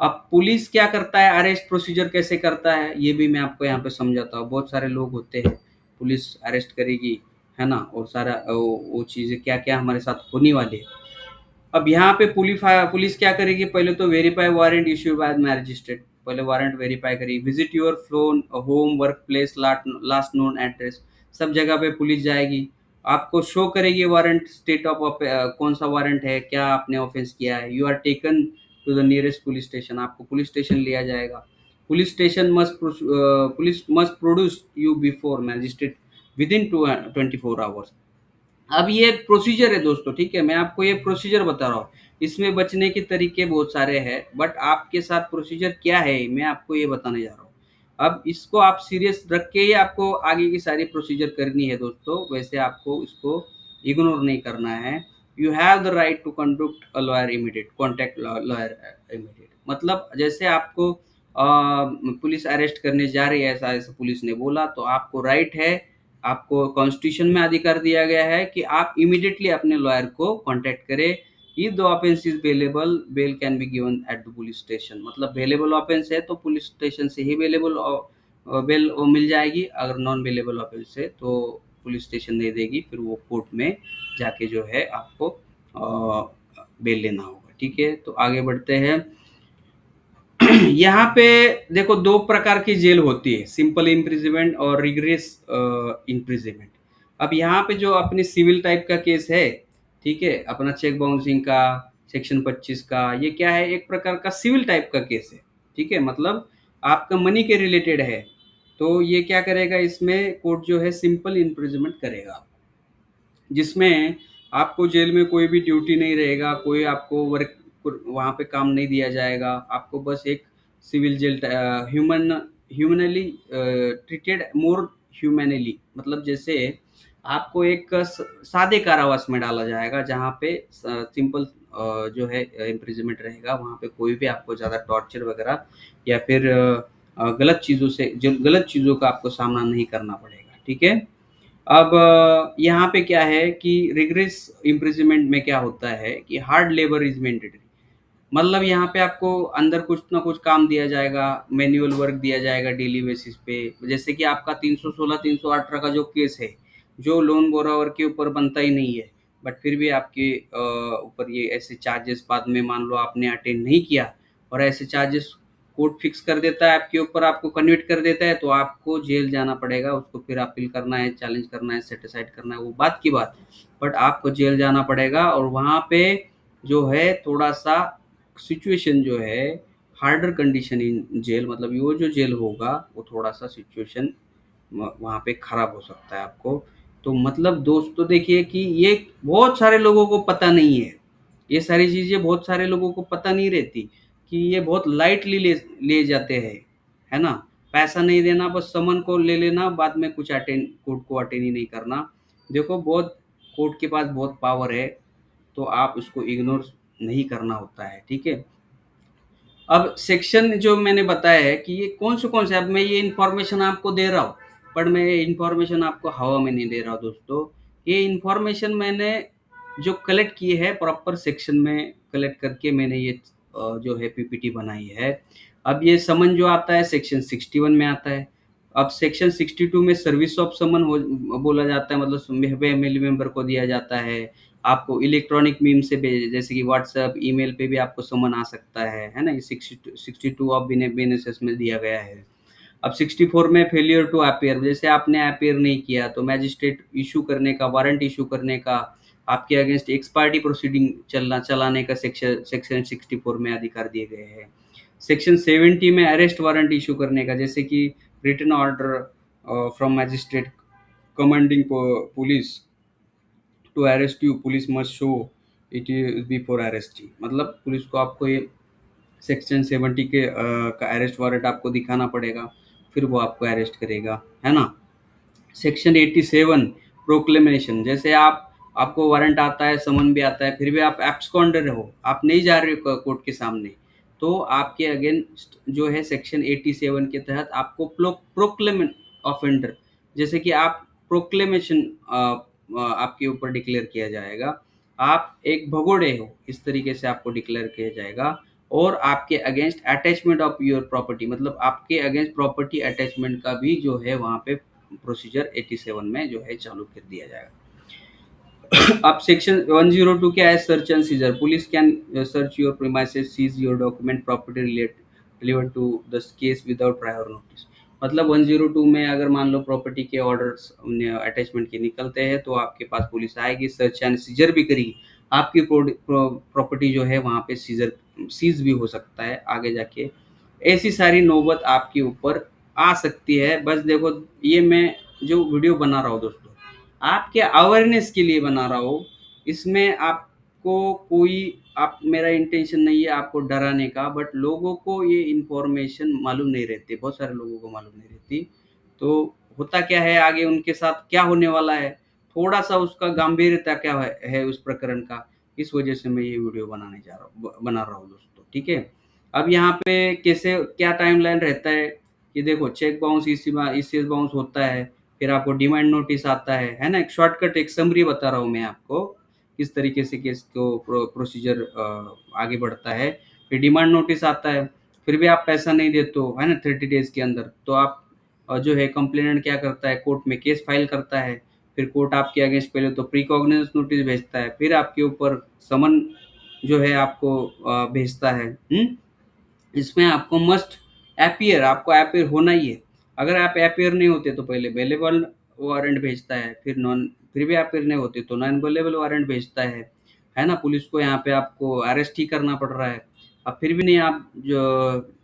अब पुलिस क्या करता है, अरेस्ट प्रोसीजर कैसे करता है, ये भी मैं आपको यहाँ पे समझाता हूँ। बहुत सारे लोग होते हैं, पुलिस अरेस्ट करेगी, है ना, और सारा वो चीज़ें क्या क्या हमारे साथ होने वाली है। अब यहाँ पे पुलिस क्या करेगी? पहले तो verify warrant issue bye magistrate, पहले वारंट वेरीफाई करेगी। Visit your phone, home, work place, last known address, सब जगह पे पुलिस जाएगी, आपको शो करेगी वारंट, स्टेट ऑफ कौन सा वारंट है, क्या आपने ऑफेंस किया है। You are taken to the nearest police station, आपको पुलिस स्टेशन लिया जाएगा। Police must produce you before magistrate within 24 hours. अब ये प्रोसीजर है दोस्तों, ठीक है? मैं आपको ये प्रोसीजर बता रहा हूँ, इसमें बचने के तरीके बहुत सारे हैं, बट आपके साथ प्रोसीजर क्या है मैं आपको ये बताने जा रहा हूँ। अब इसको आप सीरियस रख के ही आपको आगे की सारी प्रोसीजर करनी है दोस्तों, वैसे आपको इसको इग्नोर नहीं करना है। You have the right to conduct a lawyer immediate, contact lawyer immediate. मतलब जैसे आपको पुलिस अरेस्ट करने जा रही है, ऐसा ऐसा पुलिस ने बोला, तो आपको राइट है, आपको कॉन्स्टिट्यूशन में अधिकार दिया गया है कि आप इमीडिएटली अपने लॉयर को कांटेक्ट करें। If the offence is bailable, bail can be given at the police station. मतलब बेलेबल ऑफेंस है तो पुलिस स्टेशन से ही बेलेबल बेल मिल जाएगी, अगर नॉन बेलेबल ऑफेंस है तो पुलिस स्टेशन नहीं देगी, फिर वो कोर्ट में जाके जो है आपको बेल लेना होगा, ठीक है? तो आगे बढ़ते हैं। यहाँ पे देखो, दो प्रकार की जेल होती है, सिंपल इम्प्रिजनमेंट और रिग्रेस इम्प्रिजनमेंट। अब यहाँ पे जो अपनी सिविल टाइप का केस है, ठीक है, अपना चेक बाउंसिंग का, सेक्शन 25 का, ये क्या है? एक प्रकार का सिविल टाइप का केस है, ठीक है? मतलब आपका मनी के रिलेटेड है, तो ये क्या करेगा? इसमें कोर्ट जो है सिंपल इम्प्रिजनमेंट करेगा, जिसमें आपको जेल में कोई भी ड्यूटी नहीं रहेगा, कोई आपको वर्क वहाँ पे काम नहीं दिया जाएगा, आपको बस एक सिविल जेल, ह्यूमनली ट्रीटेड, मोर ह्यूमनली, मतलब जैसे आपको एक सादे कारावास में डाला जाएगा, जहाँ पे सिंपल जो है इम्प्रिजनमेंट रहेगा, वहाँ पे कोई भी आपको ज़्यादा टॉर्चर वगैरह या फिर गलत चीज़ों से, जो गलत चीज़ों का आपको सामना नहीं करना पड़ेगा, ठीक है? अब यहाँ पे क्या है कि रिग्रेस इम्प्रिजनमेंट में क्या होता है कि हार्ड लेबर इज मैंडेटरी। मतलब यहाँ पे आपको अंदर कुछ ना कुछ काम दिया जाएगा, मैनुअल वर्क दिया जाएगा डेली बेसिस पे। जैसे कि आपका 316 318 का जो केस है, जो लोन बोरोवर के ऊपर बनता ही नहीं है, बट फिर भी आपके ऊपर ये ऐसे चार्जेस बाद में मान लो आपने अटेंड नहीं किया, और ऐसे चार्जेस कोर्ट फिक्स कर देता है आपके ऊपर, आपको कन्विट कर देता है, तो आपको जेल जाना पड़ेगा। उसको फिर अपील करना है, चैलेंज करना है, सेटिसाइड करना है, वो बात की बात, बट आपको जेल जाना पड़ेगा। और वहाँ पे जो है थोड़ा सा सिचुएशन जो है, हार्डर कंडीशन इन जेल, मतलब वो जो जेल होगा वो थोड़ा सा सिचुएशन वहाँ पे खराब हो सकता है आपको। तो मतलब दोस्तों देखिए कि ये बहुत सारे लोगों को पता नहीं है, ये सारी चीज़ें बहुत सारे लोगों को पता नहीं रहती। कि ये बहुत लाइटली ले ले जाते हैं, है ना? पैसा नहीं देना, बस समन को ले लेना, बाद में कुछ अटेंड कोर्ट को अटेंड ही नहीं करना। देखो बहुत कोर्ट के पास बहुत पावर है, तो आप उसको इग्नोर नहीं करना होता है, ठीक है? अब सेक्शन जो मैंने बताया है कि ये कौन से, अब मैं ये इन्फॉर्मेशन आपको दे रहा हूँ, पर मैं ये इन्फॉर्मेशन आपको हवा में नहीं दे रहा हूँ दोस्तों। ये इन्फॉर्मेशन मैंने जो कलेक्ट की है प्रॉपर सेक्शन में कलेक्ट करके मैंने ये जो है पीपीटी बनाई है। अब ये समन जो आता है सेक्शन 61 में आता है। अब सेक्शन 62 में सर्विस ऑफ समन हो बोला जाता है, मतलब फैमिली मेंबर को दिया जाता है। आपको इलेक्ट्रॉनिक मीम से जैसे कि व्हाट्सएप, ईमेल पे भी आपको समन आ सकता है ना? ये 62 ऑफ बीएनएसएस में दिया गया है। अब 64 में फेलियर टू अपीयर, जैसे आपने अपीयर नहीं किया तो मैजिस्ट्रेट इशू करने का, वारंट इशू करने का, आपके अगेंस्ट एक्स पार्टी प्रोसीडिंग चलाने का सेक्शन सेक्शन 64 में अधिकार दिए गए हैं। सेक्शन 70 में अरेस्ट वारंट इशू करने का, जैसे कि written order from magistrate commanding police to arrest you, police must show it is before arresting, मतलब पुलिस को आपको ये सेक्शन 70 के का अरेस्ट वारंट आपको दिखाना पड़ेगा, फिर वो आपको अरेस्ट करेगा, है ना? सेक्शन 87 प्रोक्लेमेशन, जैसे आपको वारंट आता है, समन भी आता है, फिर भी आप एब्सकॉन्डर हो, आप नहीं जा रहे हो कोर्ट के सामने, तो आपके अगेंस्ट जो है सेक्शन 87 के तहत आपको प्रोक्लेमेंट ऑफेंडर, जैसे कि आप प्रोक्लेमेशन आपके ऊपर डिक्लेयर किया जाएगा, आप एक भगोड़े हो, इस तरीके से आपको डिक्लेयर किया जाएगा। और आपके against attachment of your property, मतलब आपके अगेंस्ट प्रॉपर्टी अटैचमेंट का भी जो है वहाँ पे प्रोसीजर 87 में जो है चालू कर दिया जाएगा। अब सेक्शन 102 क्या है? Search and seizure, police can search your premises, seize your document, property relevant to the case without prior notice. मतलब 102 में अगर मान लो प्रॉपर्टी के ऑर्डर्स अटैचमेंट के निकलते हैं तो आपके पास पुलिस आएगी, सर्च एंड सीजर भी करेगी, आपकी प्रॉपर्टी जो है वहाँ पे सीज भी हो सकता है आगे जाके। ऐसी सारी नौबत आपके ऊपर आ सकती है। बस देखो, ये मैं जो वीडियो बना रहा हूँ दोस्तों, आपके अवेयरनेस के लिए बना रहा हूँ। इसमें आपको कोई आप मेरा इंटेंशन नहीं है आपको डराने का, बट लोगों को ये इन्फॉर्मेशन मालूम नहीं रहती, बहुत सारे लोगों को मालूम नहीं रहती। तो होता क्या है, आगे उनके साथ क्या होने वाला है, थोड़ा सा उसका गंभीरता क्या है उस प्रकरण का, इस वजह से मैं ये वीडियो बना रहा हूँ दोस्तों, ठीक है? अब यहाँ पे कैसे क्या टाइमलाइन रहता है कि देखो, चेक बाउंस ईसीएस बाउंस होता है, फिर आपको डिमांड नोटिस आता है ना? एक शॉर्टकट एक समरी बता रहा हूँ मैं आपको, किस तरीके से केस को प्रोसीजर आगे बढ़ता है। फिर डिमांड नोटिस आता है, फिर भी आप पैसा नहीं देते हो, है ना, 30 डेज के अंदर, तो आप जो है कंप्लेनेंट क्या करता है, कोर्ट में केस फाइल करता है। फिर कोर्ट आपके अगेंस्ट पहले तो प्री कॉग्निजेंस नोटिस भेजता है, फिर आपके ऊपर समन जो है आपको भेजता है। इसमें आपको मस्ट अपीयर, आपको अपीयर होना ही है। अगर आप अपीयर नहीं होते तो पहले बेलेबल वारंट भेजता है, फिर भी अपीयर नहीं होते तो नॉन बेलेबल वारंट भेजता है ना? पुलिस को यहाँ पे आपको अरेस्ट ही करना पड़ रहा है। अब फिर भी नहीं आप जो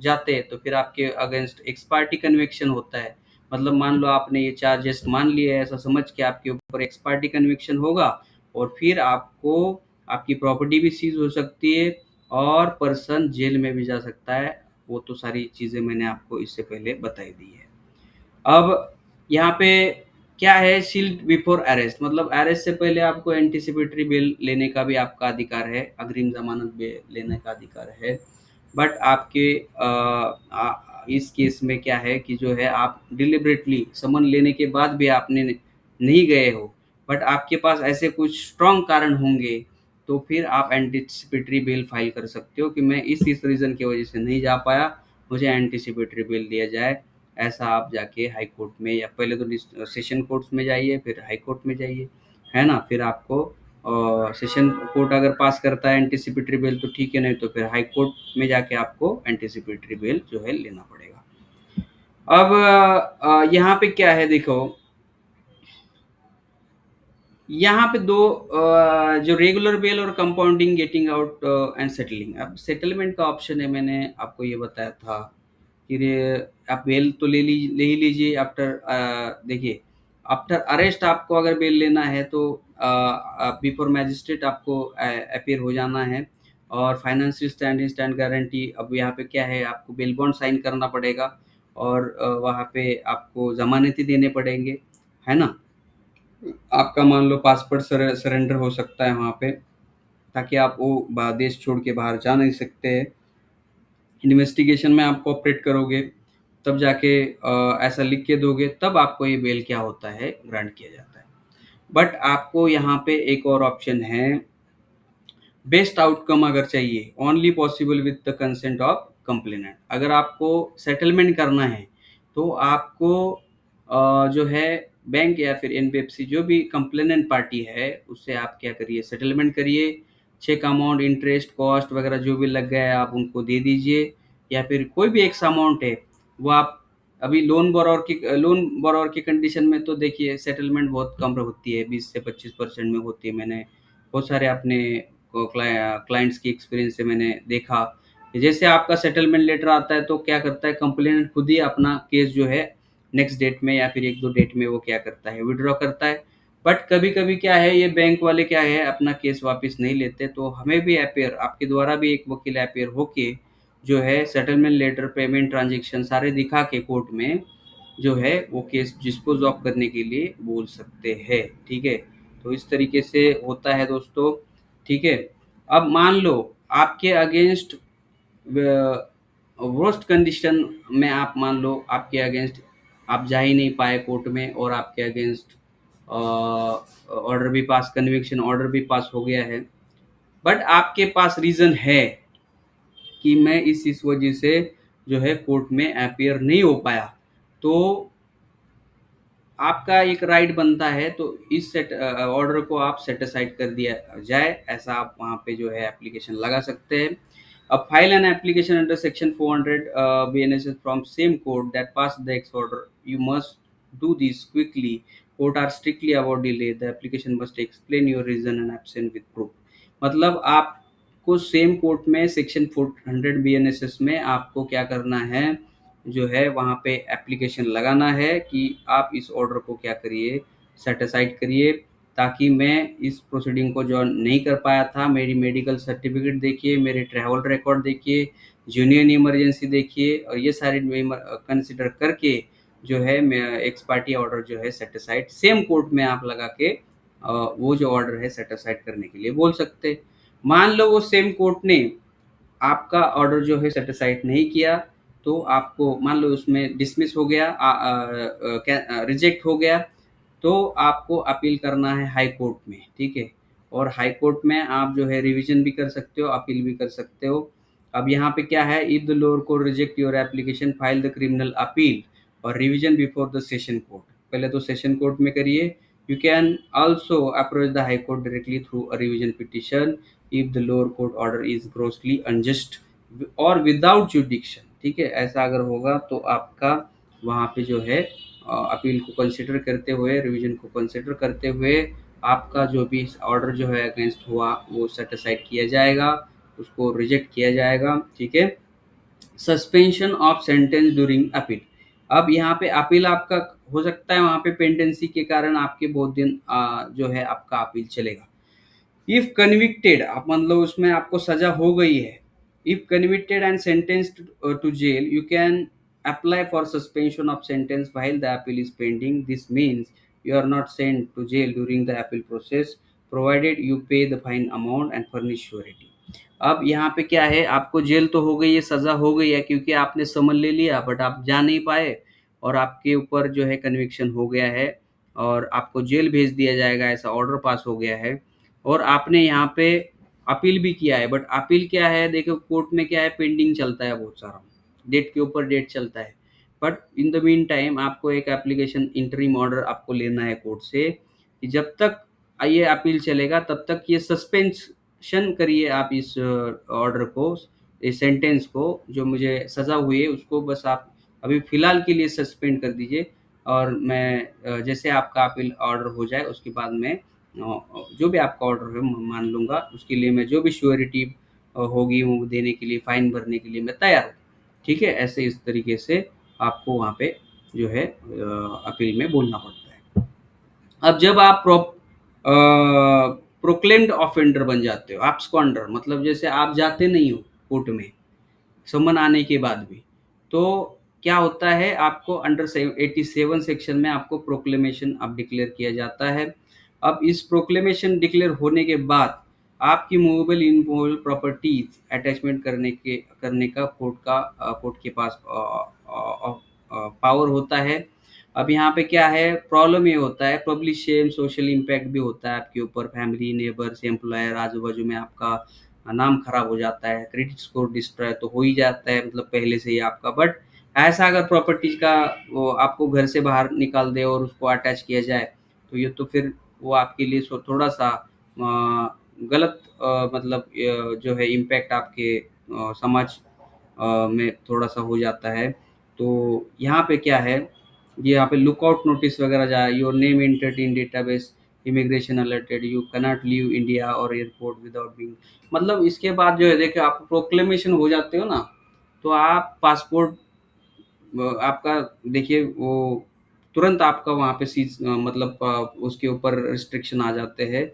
जाते, तो फिर आपके अगेंस्ट एक्स पार्टी कन्विक्शन होता है। मतलब मान लो आपने ये चार्जेस मान लिए ऐसा समझ के, आपके ऊपर एक्स पार्टी कन्विक्शन होगा, और फिर आपको आपकी प्रॉपर्टी भी सीज हो सकती है, और पर्सन जेल में भी जा सकता है। वो तो सारी चीज़ें मैंने आपको इससे पहले बताई दी है। अब यहाँ पे क्या है, शील्ड बिफोर अरेस्ट, मतलब अरेस्ट से पहले आपको एंटीसिपेटरी बेल लेने का भी आपका अधिकार है, अग्रिम जमानत बेल लेने का अधिकार है। बट आपके इस केस में क्या है कि जो है आप डिलिबरेटली समन लेने के बाद भी आपने नहीं गए हो, बट आपके पास ऐसे कुछ स्ट्रॉन्ग कारण होंगे, तो फिर आप एंटीसिपेटरी बेल फाइल कर सकते हो कि मैं इस रीज़न की वजह से नहीं जा पाया, मुझे एंटीसिपेटरी बेल दिया जाए। ऐसा आप जाके हाई कोर्ट में, या पहले तो सेशन कोर्ट्स में जाइए, फिर हाई कोर्ट में जाइए, है ना? फिर आपको सेशन कोर्ट अगर पास करता है एंटीसिपेटरी बेल तो ठीक है, नहीं तो फिर हाई कोर्ट में जाके आपको एंटीसिपेटरी बेल जो है लेना पड़ेगा। अब यहाँ पे क्या है देखो, यहाँ पे दो जो रेगुलर बेल और compounding, getting out and settling. अब सेटलमेंट का ऑप्शन है, मैंने आपको ये बताया था कि आप बेल तो ले ही लीजिए आफ्टर, देखिए, आफ्टर अरेस्ट आपको अगर बेल लेना है तो बिफोर मैजिस्ट्रेट आपको अपीयर हो जाना है। और फाइनेंशियल स्टैंड गारंटी। अब यहाँ पे क्या है, आपको बेल बॉन्ड साइन करना पड़ेगा और वहाँ पे आपको ज़मानती देने पड़ेंगे, है ना? आपका मान लो पासपोर्ट सरेंडर हो सकता है वहाँ पे, ताकि आप वो देश छोड़ के बाहर जा नहीं सकते हैं। इन्वेस्टिगेशन में आप कोऑपरेट करोगे, तब जाके ऐसा लिख के दोगे, तब आपको ये बेल क्या होता है, ग्रांट किया जाता है। बट आपको यहाँ पे एक और ऑप्शन है, बेस्ट आउटकम अगर चाहिए, only possible with the consent of complainant. अगर आपको सेटलमेंट करना है तो आपको जो है बैंक या फिर एनबीएफसी जो भी कंप्लेनेंट पार्टी है उससे आप क्या करिए, सेटलमेंट करिए। चेक अमाउंट, इंटरेस्ट, कॉस्ट वगैरह जो भी लग गया है आप उनको दे दीजिए, या फिर कोई भी एक अमाउंट है वो आप, अभी लोन बोरोवर की कंडीशन में तो देखिए सेटलमेंट बहुत कम होती है, 20 से 25% में होती है। मैंने बहुत सारे अपने क्लाइंट्स की एक्सपीरियंस से मैंने देखा कि जैसे आपका सेटलमेंट लेटर आता है तो क्या करता है कंप्लेनेंट, खुद ही अपना केस जो है नेक्स्ट डेट में या फिर 1-2 डेट में वो क्या करता है, विड्रॉ करता है। बट कभी-कभी क्या है, ये बैंक वाले क्या है अपना केस वापस नहीं लेते, तो हमें भी अपीयर, आपके द्वारा भी एक वकील अपीयर होके जो है सेटलमेंट लेटर, पेमेंट ट्रांज़ैक्शन सारे दिखा के कोर्ट में जो है वो केस डिस्पोज़ ऑफ करने के लिए बोल सकते हैं, ठीक है? तो इस तरीके से होता है दोस्तों, ठीक है? अब मान लो आपके अगेंस्ट वर्स्ट कंडीशन में, आप मान लो आपके अगेंस्ट आप जा ही नहीं पाए कोर्ट में और आपके अगेंस्ट ऑर्डर भी पास, कन्विक्शन ऑर्डर भी पास हो गया है, बट आपके पास रीज़न है कि मैं इस वजह से जो है कोर्ट में अपीयर नहीं हो पाया, तो आपका एक राइट बनता है, तो इस ऑर्डर को आप सेट असाइड कर दिया जाए, ऐसा आप वहाँ पे जो है एप्लीकेशन लगा सकते हैं। अब file an application under section 400 BNSS from same court that pass the ex order, you must do this quickly, court are strictly about delay, the application must explain your reason and absent with proof. मतलब आपको सेम कोर्ट में सेक्शन 400 BNSS में आपको क्या करना है, जो है वहाँ पे एप्लीकेशन लगाना है कि आप इस ऑर्डर को क्या करिए, सेट असाइड करिए, ताकि मैं इस प्रोसीडिंग को जो नहीं कर पाया था, मेरी मेडिकल सर्टिफिकेट देखिए, मेरे ट्रैवल रिकॉर्ड देखिए, जेन्युइन इमरजेंसी देखिए, और ये सारी कंसिडर करके जो है मैं एक्स पार्टी ऑर्डर जो है सेट असाइड सेम कोर्ट में आप लगा के वो जो ऑर्डर है सेट असाइड करने के लिए बोल सकते हैं। मान लो वो सेम कोर्ट ने आपका ऑर्डर जो है सेटिस्फाइड नहीं किया, तो आपको मान लो उसमें डिसमिस हो गया, रिजेक्ट हो गया, तो आपको अपील करना है हाई कोर्ट में, ठीक है? और हाई कोर्ट में आप जो है रिवीजन भी कर सकते हो, अपील भी कर सकते हो। अब यहाँ पे क्या है, if the lower court reject your application, file the criminal appeal और revision before the session court. पहले तो सेशन कोर्ट में करिए। You can also approach the high court directly through a revision petition if the lower court order is grossly unjust और विदाउट जुडिक्शन, ठीक है? ऐसा अगर होगा तो आपका वहाँ पे जो है अपील को कंसिडर करते हुए, रिवीजन को कंसिडर करते हुए आपका जो भी ऑर्डर जो है अगेंस्ट हुआ वो सेट असाइड किया जाएगा, उसको रिजेक्ट किया जाएगा, ठीक है? Suspension of sentence during appeal. अब यहाँ पे अपील आपका हो सकता है वहाँ पे पेंडेंसी के कारण आपके बहुत दिन जो है आपका अपील चलेगा। इफ कन्विक्टेड, आप मतलब उसमें आपको सजा हो गई है, if convicted and sentenced to jail, you can apply for suspension of sentence while the appeal is pending. This means you are not sent to jail during the appeal process provided you pay the fine amount and furnish surety. अब यहाँ पे क्या है, आपको जेल तो हो गई है, सजा हो गई है क्योंकि आपने समन ले लिया, बट आप जा नहीं पाए और आपके ऊपर जो है कन्विक्शन हो गया है और आपको जेल भेज दिया जाएगा, ऐसा ऑर्डर पास हो गया है। और आपने यहाँ पे अपील भी किया है, बट अपील क्या है, देखो कोर्ट में क्या है, पेंडिंग चलता है बहुत सारा, डेट के ऊपर डेट चलता है। But in the mean time आपको एक एप्लीकेशन इंटरिम ऑर्डर आपको लेना है कोर्ट से कि जब तक ये अपील चलेगा तब तक ये सस्पेंशन करिए आप इस ऑर्डर को, इस सेंटेंस को, जो मुझे सज़ा हुई है उसको बस आप अभी फ़िलहाल के लिए सस्पेंड कर दीजिए, और मैं जैसे आपका अपील ऑर्डर हो जाए उसके बाद मैं जो भी आपका ऑर्डर है मान लूँगा, उसके लिए मैं जो भी श्योरिटी होगी वो देने के लिए, फ़ाइन भरने के लिए मैं तैयार हूँ, ठीक है? ऐसे इस तरीके से आपको वहाँ पे जो है अपील में बोलना पड़ता है। अब जब आप प्रोक्लेम्ड ऑफेंडर बन जाते हो, आप स्क्वांडर, मतलब जैसे आप जाते नहीं हो कोर्ट में समन आने के बाद भी। तो क्या होता है, आपको अंडर 87 सेक्शन में आपको प्रोक्लेमेशन अब डिक्लेयर किया जाता है। अब इस प्रोक्लेमेशन डिक्लेयर होने के बाद आपकी मूवेबल इमूवेबल प्रॉपर्टीज अटैचमेंट करने का कोर्ट के पास पावर होता है। अब यहाँ पे क्या है, प्रॉब्लम ये होता है, पब्लिक शेम सोशल इम्पैक्ट भी होता है आपके ऊपर, फैमिली, नेबर्स, एम्प्लॉयर, आजू बाजू में आपका नाम खराब हो जाता है, क्रेडिट स्कोर डिस्ट्रॉय तो हो ही जाता है, मतलब पहले से ही आपका। बट ऐसा अगर प्रॉपर्टीज का वो आपको घर से बाहर निकाल दे और उसको अटैच किया जाए, तो ये तो फिर वो आपके लिए थोड़ा सा गलत, मतलब जो है इम्पैक्ट आपके समाज में थोड़ा सा हो जाता है। तो यहाँ पे क्या है, ये यहाँ पे लुकआउट नोटिस वगैरह जाए, your name entered in database, immigration alerted, you cannot leave India और एयरपोर्ट विदाउट बीइंग, मतलब इसके बाद जो है देखिए आप प्रोक्लेमेशन हो जाते हो ना, तो आप पासपोर्ट आपका देखिए वो तुरंत आपका वहाँ पे सीज मतलब उसके ऊपर रिस्ट्रिक्शन आ जाते हैं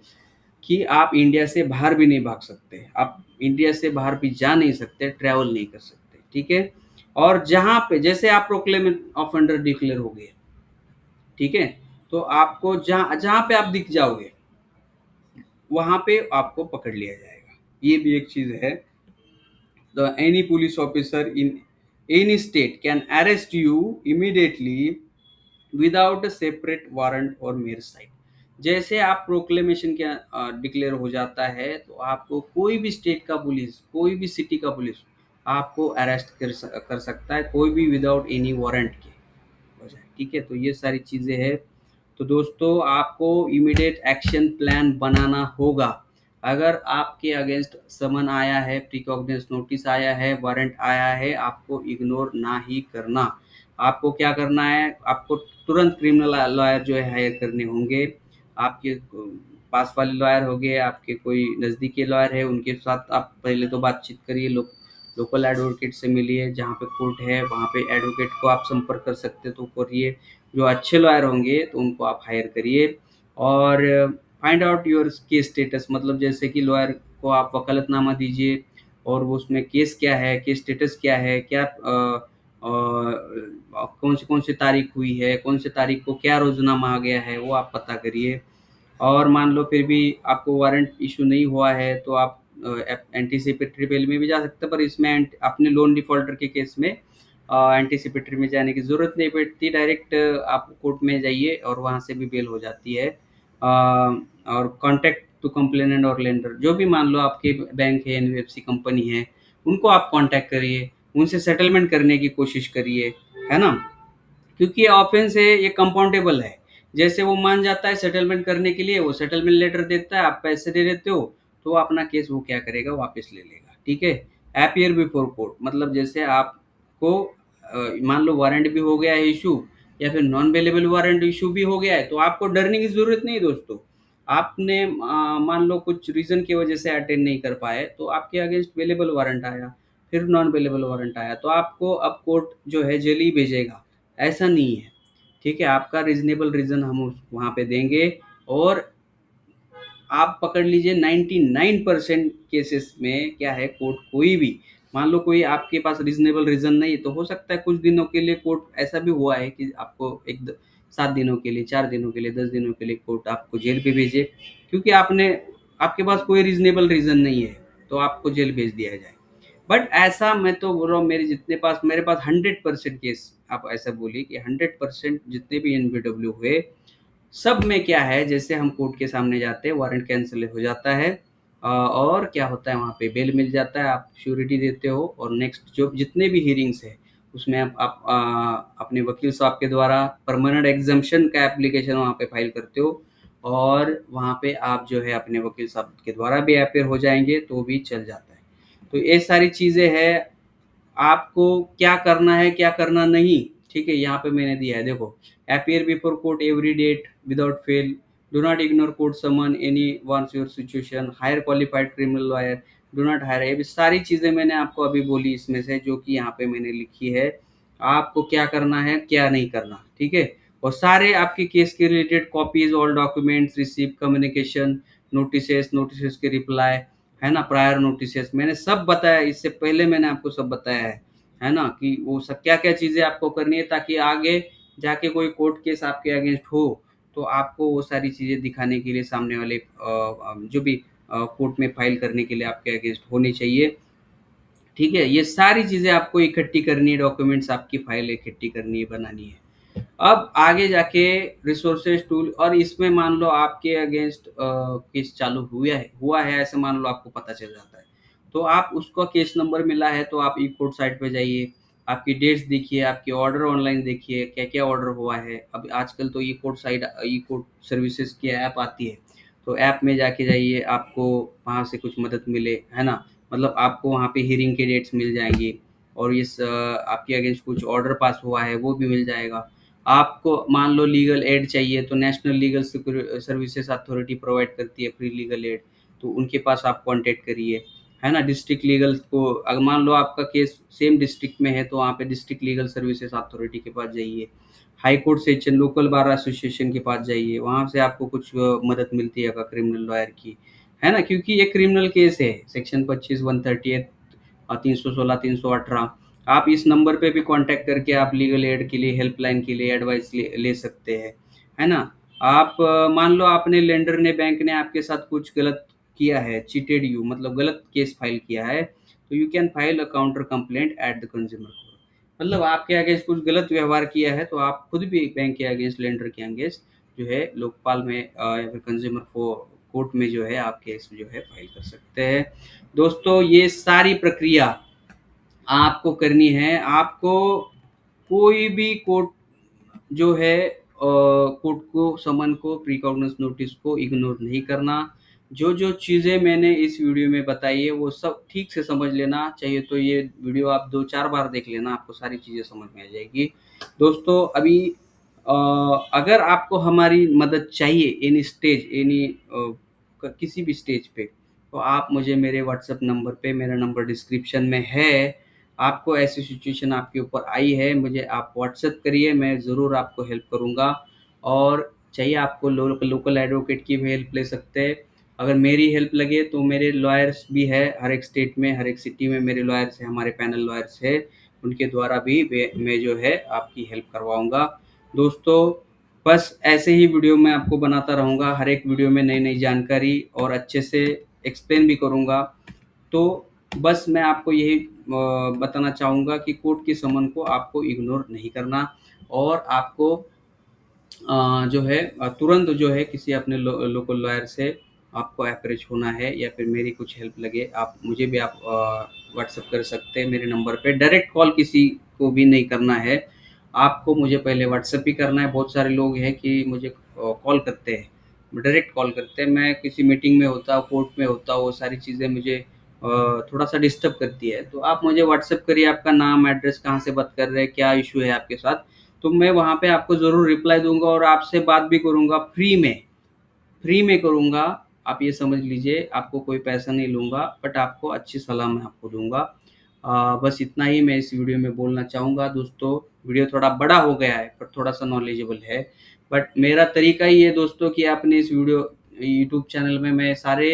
कि आप इंडिया से बाहर भी नहीं भाग सकते, आप इंडिया से बाहर भी जा नहीं सकते, ट्रैवल नहीं कर सकते, ठीक है। और जहाँ पे जैसे आप प्रोक्लेम ऑफेंडर डिक्लेयर हो गए, ठीक है, तो आपको जहाँ जहाँ पे आप दिख जाओगे वहाँ पे आपको पकड़ लिया जाएगा। ये भी एक चीज़ है। The any police officer in any state can arrest you immediately without a separate warrant or mere sight। जैसे आप प्रोक्लेमेशन के डिक्लेयर हो जाता है तो आपको कोई भी स्टेट का पुलिस, कोई भी सिटी का पुलिस आपको अरेस्ट कर सकता है, कोई भी विदाउट एनी वारंट के हो जाए, ठीक है। तो ये सारी चीज़ें हैं। तो दोस्तों आपको इमीडिएट एक्शन प्लान बनाना होगा। अगर आपके अगेंस्ट समन आया है, प्रीकॉग्निजेंस नोटिस आया है, वारंट आया है, आपको इग्नोर ना ही करना। आपको क्या करना है, आपको तुरंत क्रिमिनल लॉयर जो है हायर करने होंगे। आपके पास वाले लॉयर हो गए, आपके कोई नज़दीकी लॉयर है, उनके साथ आप पहले तो बातचीत करिए, लोकल एडवोकेट से मिलिए, जहाँ पे कोर्ट है वहाँ पे एडवोकेट को आप संपर्क कर सकते तो करिए। जो अच्छे लॉयर होंगे तो उनको आप हायर करिए। और find out your case status, मतलब जैसे कि लॉयर को आप वकालतनामा दीजिए और वो उसमें केस क्या है, केस स्टेटस क्या है, क्या कौन सी तारीख हुई है, कौन सी तारीख को क्या रोजनामा आ गया है, वो आप पता करिए। और मान लो फिर भी आपको वारंट इशू नहीं हुआ है तो आप एंटीसिपेटरी बेल में भी जा सकते हैं, पर इसमें अपने लोन डिफॉल्टर के केस में एंटीसिपेटरी में जाने की ज़रूरत नहीं पड़ती, डायरेक्ट आप कोर्ट में जाइए और वहाँ से भी बेल हो जाती है। और कॉन्टैक्ट टू कंप्लेनेंट और लेंडर, जो भी मान लो आपके बैंक है, एनबीएफसी कंपनी है, उनको आप कॉन्टैक्ट करिए, उनसे सेटलमेंट करने की कोशिश करिए, है ना। क्योंकि ये ऑफेंस है, ये कंपाउंडेबल है। जैसे वो मान जाता है सेटलमेंट करने के लिए, वो सेटलमेंट लेटर देता है, आप पैसे दे देते हो, तो वो अपना केस वो क्या करेगा, वापस ले लेगा, ठीक है। अपीयर बिफोर कोर्ट, मतलब जैसे आपको मान लो वारंट भी हो गया है इशू, या फिर नॉन अवेलेबल वारंट इशू भी हो गया है, तो आपको डरने की ज़रूरत नहीं दोस्तों। आपने मान लो कुछ रीज़न की वजह से अटेंड नहीं कर पाए, तो आपके अगेंस्ट अवेलेबल वारंट आया, फिर नॉन अवेलेबल वारंट आया, तो आपको अब कोर्ट जो है जेल ही भेजेगा, ऐसा नहीं है, ठीक है। आपका रीजनेबल रीज़न हम वहाँ पे देंगे। और आप पकड़ लीजिए 99% केसेस में क्या है, कोर्ट कोई भी, मान लो कोई आपके पास रीजनेबल रीज़न नहीं, तो हो सकता है कुछ दिनों के लिए कोर्ट ऐसा भी हुआ है कि आपको 7 दिनों के लिए, 4 दिनों के लिए, 10 दिनों के लिए कोर्ट आपको जेल पे भेजे, क्योंकि आपके पास कोई रीजनेबल रीज़न नहीं है, तो आपको जेल भेज दिया जाए। बट ऐसा मैं तो बोल रहा हूँ, मेरे पास 100% केस, आप ऐसा बोलिए कि 100% जितने भी एनबीडब्ल्यू हुए, सब में क्या है, जैसे हम कोर्ट के सामने जाते हैं, वारंट कैंसिल हो जाता है, और क्या होता है, वहाँ पे बेल मिल जाता है, आप श्योरिटी देते हो, और नेक्स्ट जो जितने भी हियरिंग्स है उसमें आप अपने वकील साहब के द्वारा परमानेंट एग्जम्पशन का एप्लीकेशन वहाँ पे फाइल करते हो, और वहाँ पे आप जो है अपने वकील साहब के द्वारा भी अपेयर हो जाएंगे तो भी चल जाता है। तो ये सारी चीज़ें हैं, आपको क्या करना है क्या करना नहीं, ठीक है, यहाँ पे मैंने दिया है देखो। Appear before court every date without fail, do not ignore court summon any once your situation, hire qualified criminal lawyer, do not hire, ये भी सारी चीज़ें मैंने आपको अभी बोली इसमें से, जो कि यहाँ पे मैंने लिखी है, आपको क्या करना है क्या नहीं करना, ठीक है। और सारे आपके केस के related copies, all documents, receive communication, notices के रिप्लाई, है ना, प्रायर नोटिसेस, मैंने सब बताया, इससे पहले मैंने आपको सब बताया है ना, कि वो सब क्या-क्या चीज़ें आपको करनी है ताकि आगे जाके कोई कोर्ट केस आपके अगेंस्ट हो, तो आपको वो सारी चीज़ें दिखाने के लिए सामने वाले जो भी कोर्ट में फाइल करने के लिए आपके अगेंस्ट होनी चाहिए। ठीक है? ये सारी चीज़ें आपको इकट्ठी करनी है, डॉक्यूमेंट्स आपकी फाइल इकट्ठी करनी है, बनानी है। अब आगे जाके रिसोर्सेज टूल, और इसमें मान लो आपके अगेंस्ट केस चालू हुआ है ऐसे मान लो आपको पता चल जाता है, तो आप उसका केस नंबर मिला है तो आप ई कोर्ट साइट पे जाइए, आपकी डेट्स देखिए, आपके ऑर्डर ऑनलाइन देखिए, क्या क्या ऑर्डर हुआ है। अब आजकल तो ई कोर्ट सर्विसेज की ऐप आती है, तो ऐप में जाके जाइए, आपको वहाँ से कुछ मदद मिले, है ना, मतलब आपको वहाँ पे हियरिंग के डेट्स मिल जाएंगी, और आपके अगेंस्ट कुछ ऑर्डर पास हुआ है वो भी मिल जाएगा। आपको मान लो लीगल एड चाहिए, तो national legal services authority provide करती है फ्री लीगल एड, तो उनके पास आप कांटेक्ट करिए, है ना। डिस्ट्रिक्ट लीगल को अगर मान लो आपका केस सेम डिस्ट्रिक्ट में है, तो वहाँ पे डिस्ट्रिक्ट लीगल सर्विसेज अथॉरिटी के पास जाइए। High court section local bar association के पास जाइए, वहाँ से आपको कुछ मदद मिलती है क्रिमिनल लॉयर की, है ना, क्योंकि ये क्रिमिनल केस है, सेक्शन 25 138 और 316 318। आप इस नंबर पे भी कांटेक्ट करके आप लीगल एड के लिए, हेल्पलाइन के लिए एडवाइस ले सकते हैं, है ना। आप मान लो आपने लेंडर ने, बैंक ने आपके साथ कुछ गलत किया है, चीटेड यू, मतलब गलत केस फाइल किया है, तो you can file a counter complaint at the consumer court. मतलब आपके अगेंस्ट कुछ गलत व्यवहार किया है, तो आप खुद भी बैंक के अगेंस्ट, लेंडर के अगेंस्ट जो है लोकपाल में या फिर कंज्यूमर कोर्ट में जो है आप केस जो है फाइल कर सकते हैं। दोस्तों ये सारी प्रक्रिया आपको करनी है। आपको कोई भी कोर्ट जो है कोर्ट को, समन को, प्रीकॉग्निस नोटिस को इग्नोर नहीं करना। जो चीज़ें मैंने इस वीडियो में बताई है वो सब ठीक से समझ लेना चाहिए, तो ये वीडियो आप 2-4 बार देख लेना, आपको सारी चीज़ें समझ में आ जाएगी। दोस्तों अभी अ, अगर आपको हमारी मदद चाहिए एनी स्टेज, किसी भी स्टेज पे, तो आप मुझे मेरे व्हाट्सएप नंबर पे, मेरा नंबर डिस्क्रिप्शन में है, आपको ऐसी सिचुएशन आपके ऊपर आई है, मुझे आप व्हाट्सएप करिए, मैं ज़रूर आपको हेल्प करूँगा। और चाहिए आपको लोकल एडवोकेट की भी हेल्प ले सकते हैं। अगर मेरी हेल्प लगे तो मेरे लॉयर्स भी है, हर एक स्टेट में, हर एक सिटी में मेरे लॉयर्स हैं, हमारे पैनल लॉयर्स है, उनके द्वारा भी मैं जो है आपकी हेल्प करवाऊँगा। दोस्तों बस ऐसे ही वीडियो मैं आपको बनाता रहूँगा, हर एक वीडियो में नई नई जानकारी और अच्छे से एक्सप्लेन भी करूँगा। तो बस मैं आपको यही बताना चाहूँगा कि कोर्ट के समन को आपको इग्नोर नहीं करना, और आपको जो है तुरंत जो है किसी अपने लोकल लॉयर से आपको अप्रोच होना है, या फिर मेरी कुछ हेल्प लगे आप मुझे भी आप व्हाट्सएप कर सकते हैं मेरे नंबर पे। डायरेक्ट कॉल किसी को भी नहीं करना है, आपको मुझे पहले व्हाट्सएप ही करना है। बहुत सारे लोग हैं कि मुझे कॉल करते हैं, डायरेक्ट कॉल करते हैं, मैं किसी मीटिंग में होता हूँ, कोर्ट में होता हूँ, वो सारी चीज़ें मुझे थोड़ा सा डिस्टर्ब करती है, तो आप मुझे व्हाट्सएप करिए, आपका नाम, एड्रेस, कहाँ से बात कर रहे हैं, क्या इशू है आपके साथ, तो मैं वहाँ पे आपको ज़रूर रिप्लाई दूँगा और आपसे बात भी करूँगा फ्री में करूँगा। आप ये समझ लीजिए, आपको कोई पैसा नहीं लूँगा, बट आपको अच्छी सलाह मैं आपको दूँगा। बस इतना ही मैं इस वीडियो में बोलना चाहूँगा दोस्तों। वीडियो थोड़ा बड़ा हो गया है, पर थोड़ा-सा नॉलेजेबल है। बट मेरा तरीका ये है दोस्तों कि अपने इस यूट्यूब चैनल में मैं सारे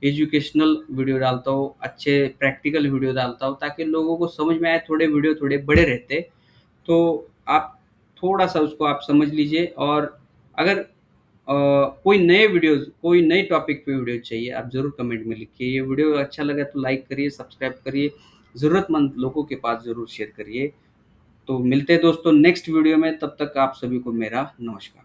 एजुकेशनल वीडियो डालता हूँ, अच्छे प्रैक्टिकल वीडियो डालता हूँ, ताकि लोगों को समझ में आए। थोड़े वीडियो थोड़े बड़े रहते, तो आप थोड़ा-सा उसको आप समझ लीजिए। और अगर कोई नए टॉपिक पे वीडियो चाहिए, आप ज़रूर कमेंट में लिखिए। ये वीडियो अच्छा लगा तो लाइक करिए, सब्सक्राइब करिए, ज़रूरतमंद लोगों के पास ज़रूर शेयर करिए। तो मिलते हैं दोस्तों नेक्स्ट वीडियो में, तब तक आप सभी को मेरा नमस्कार।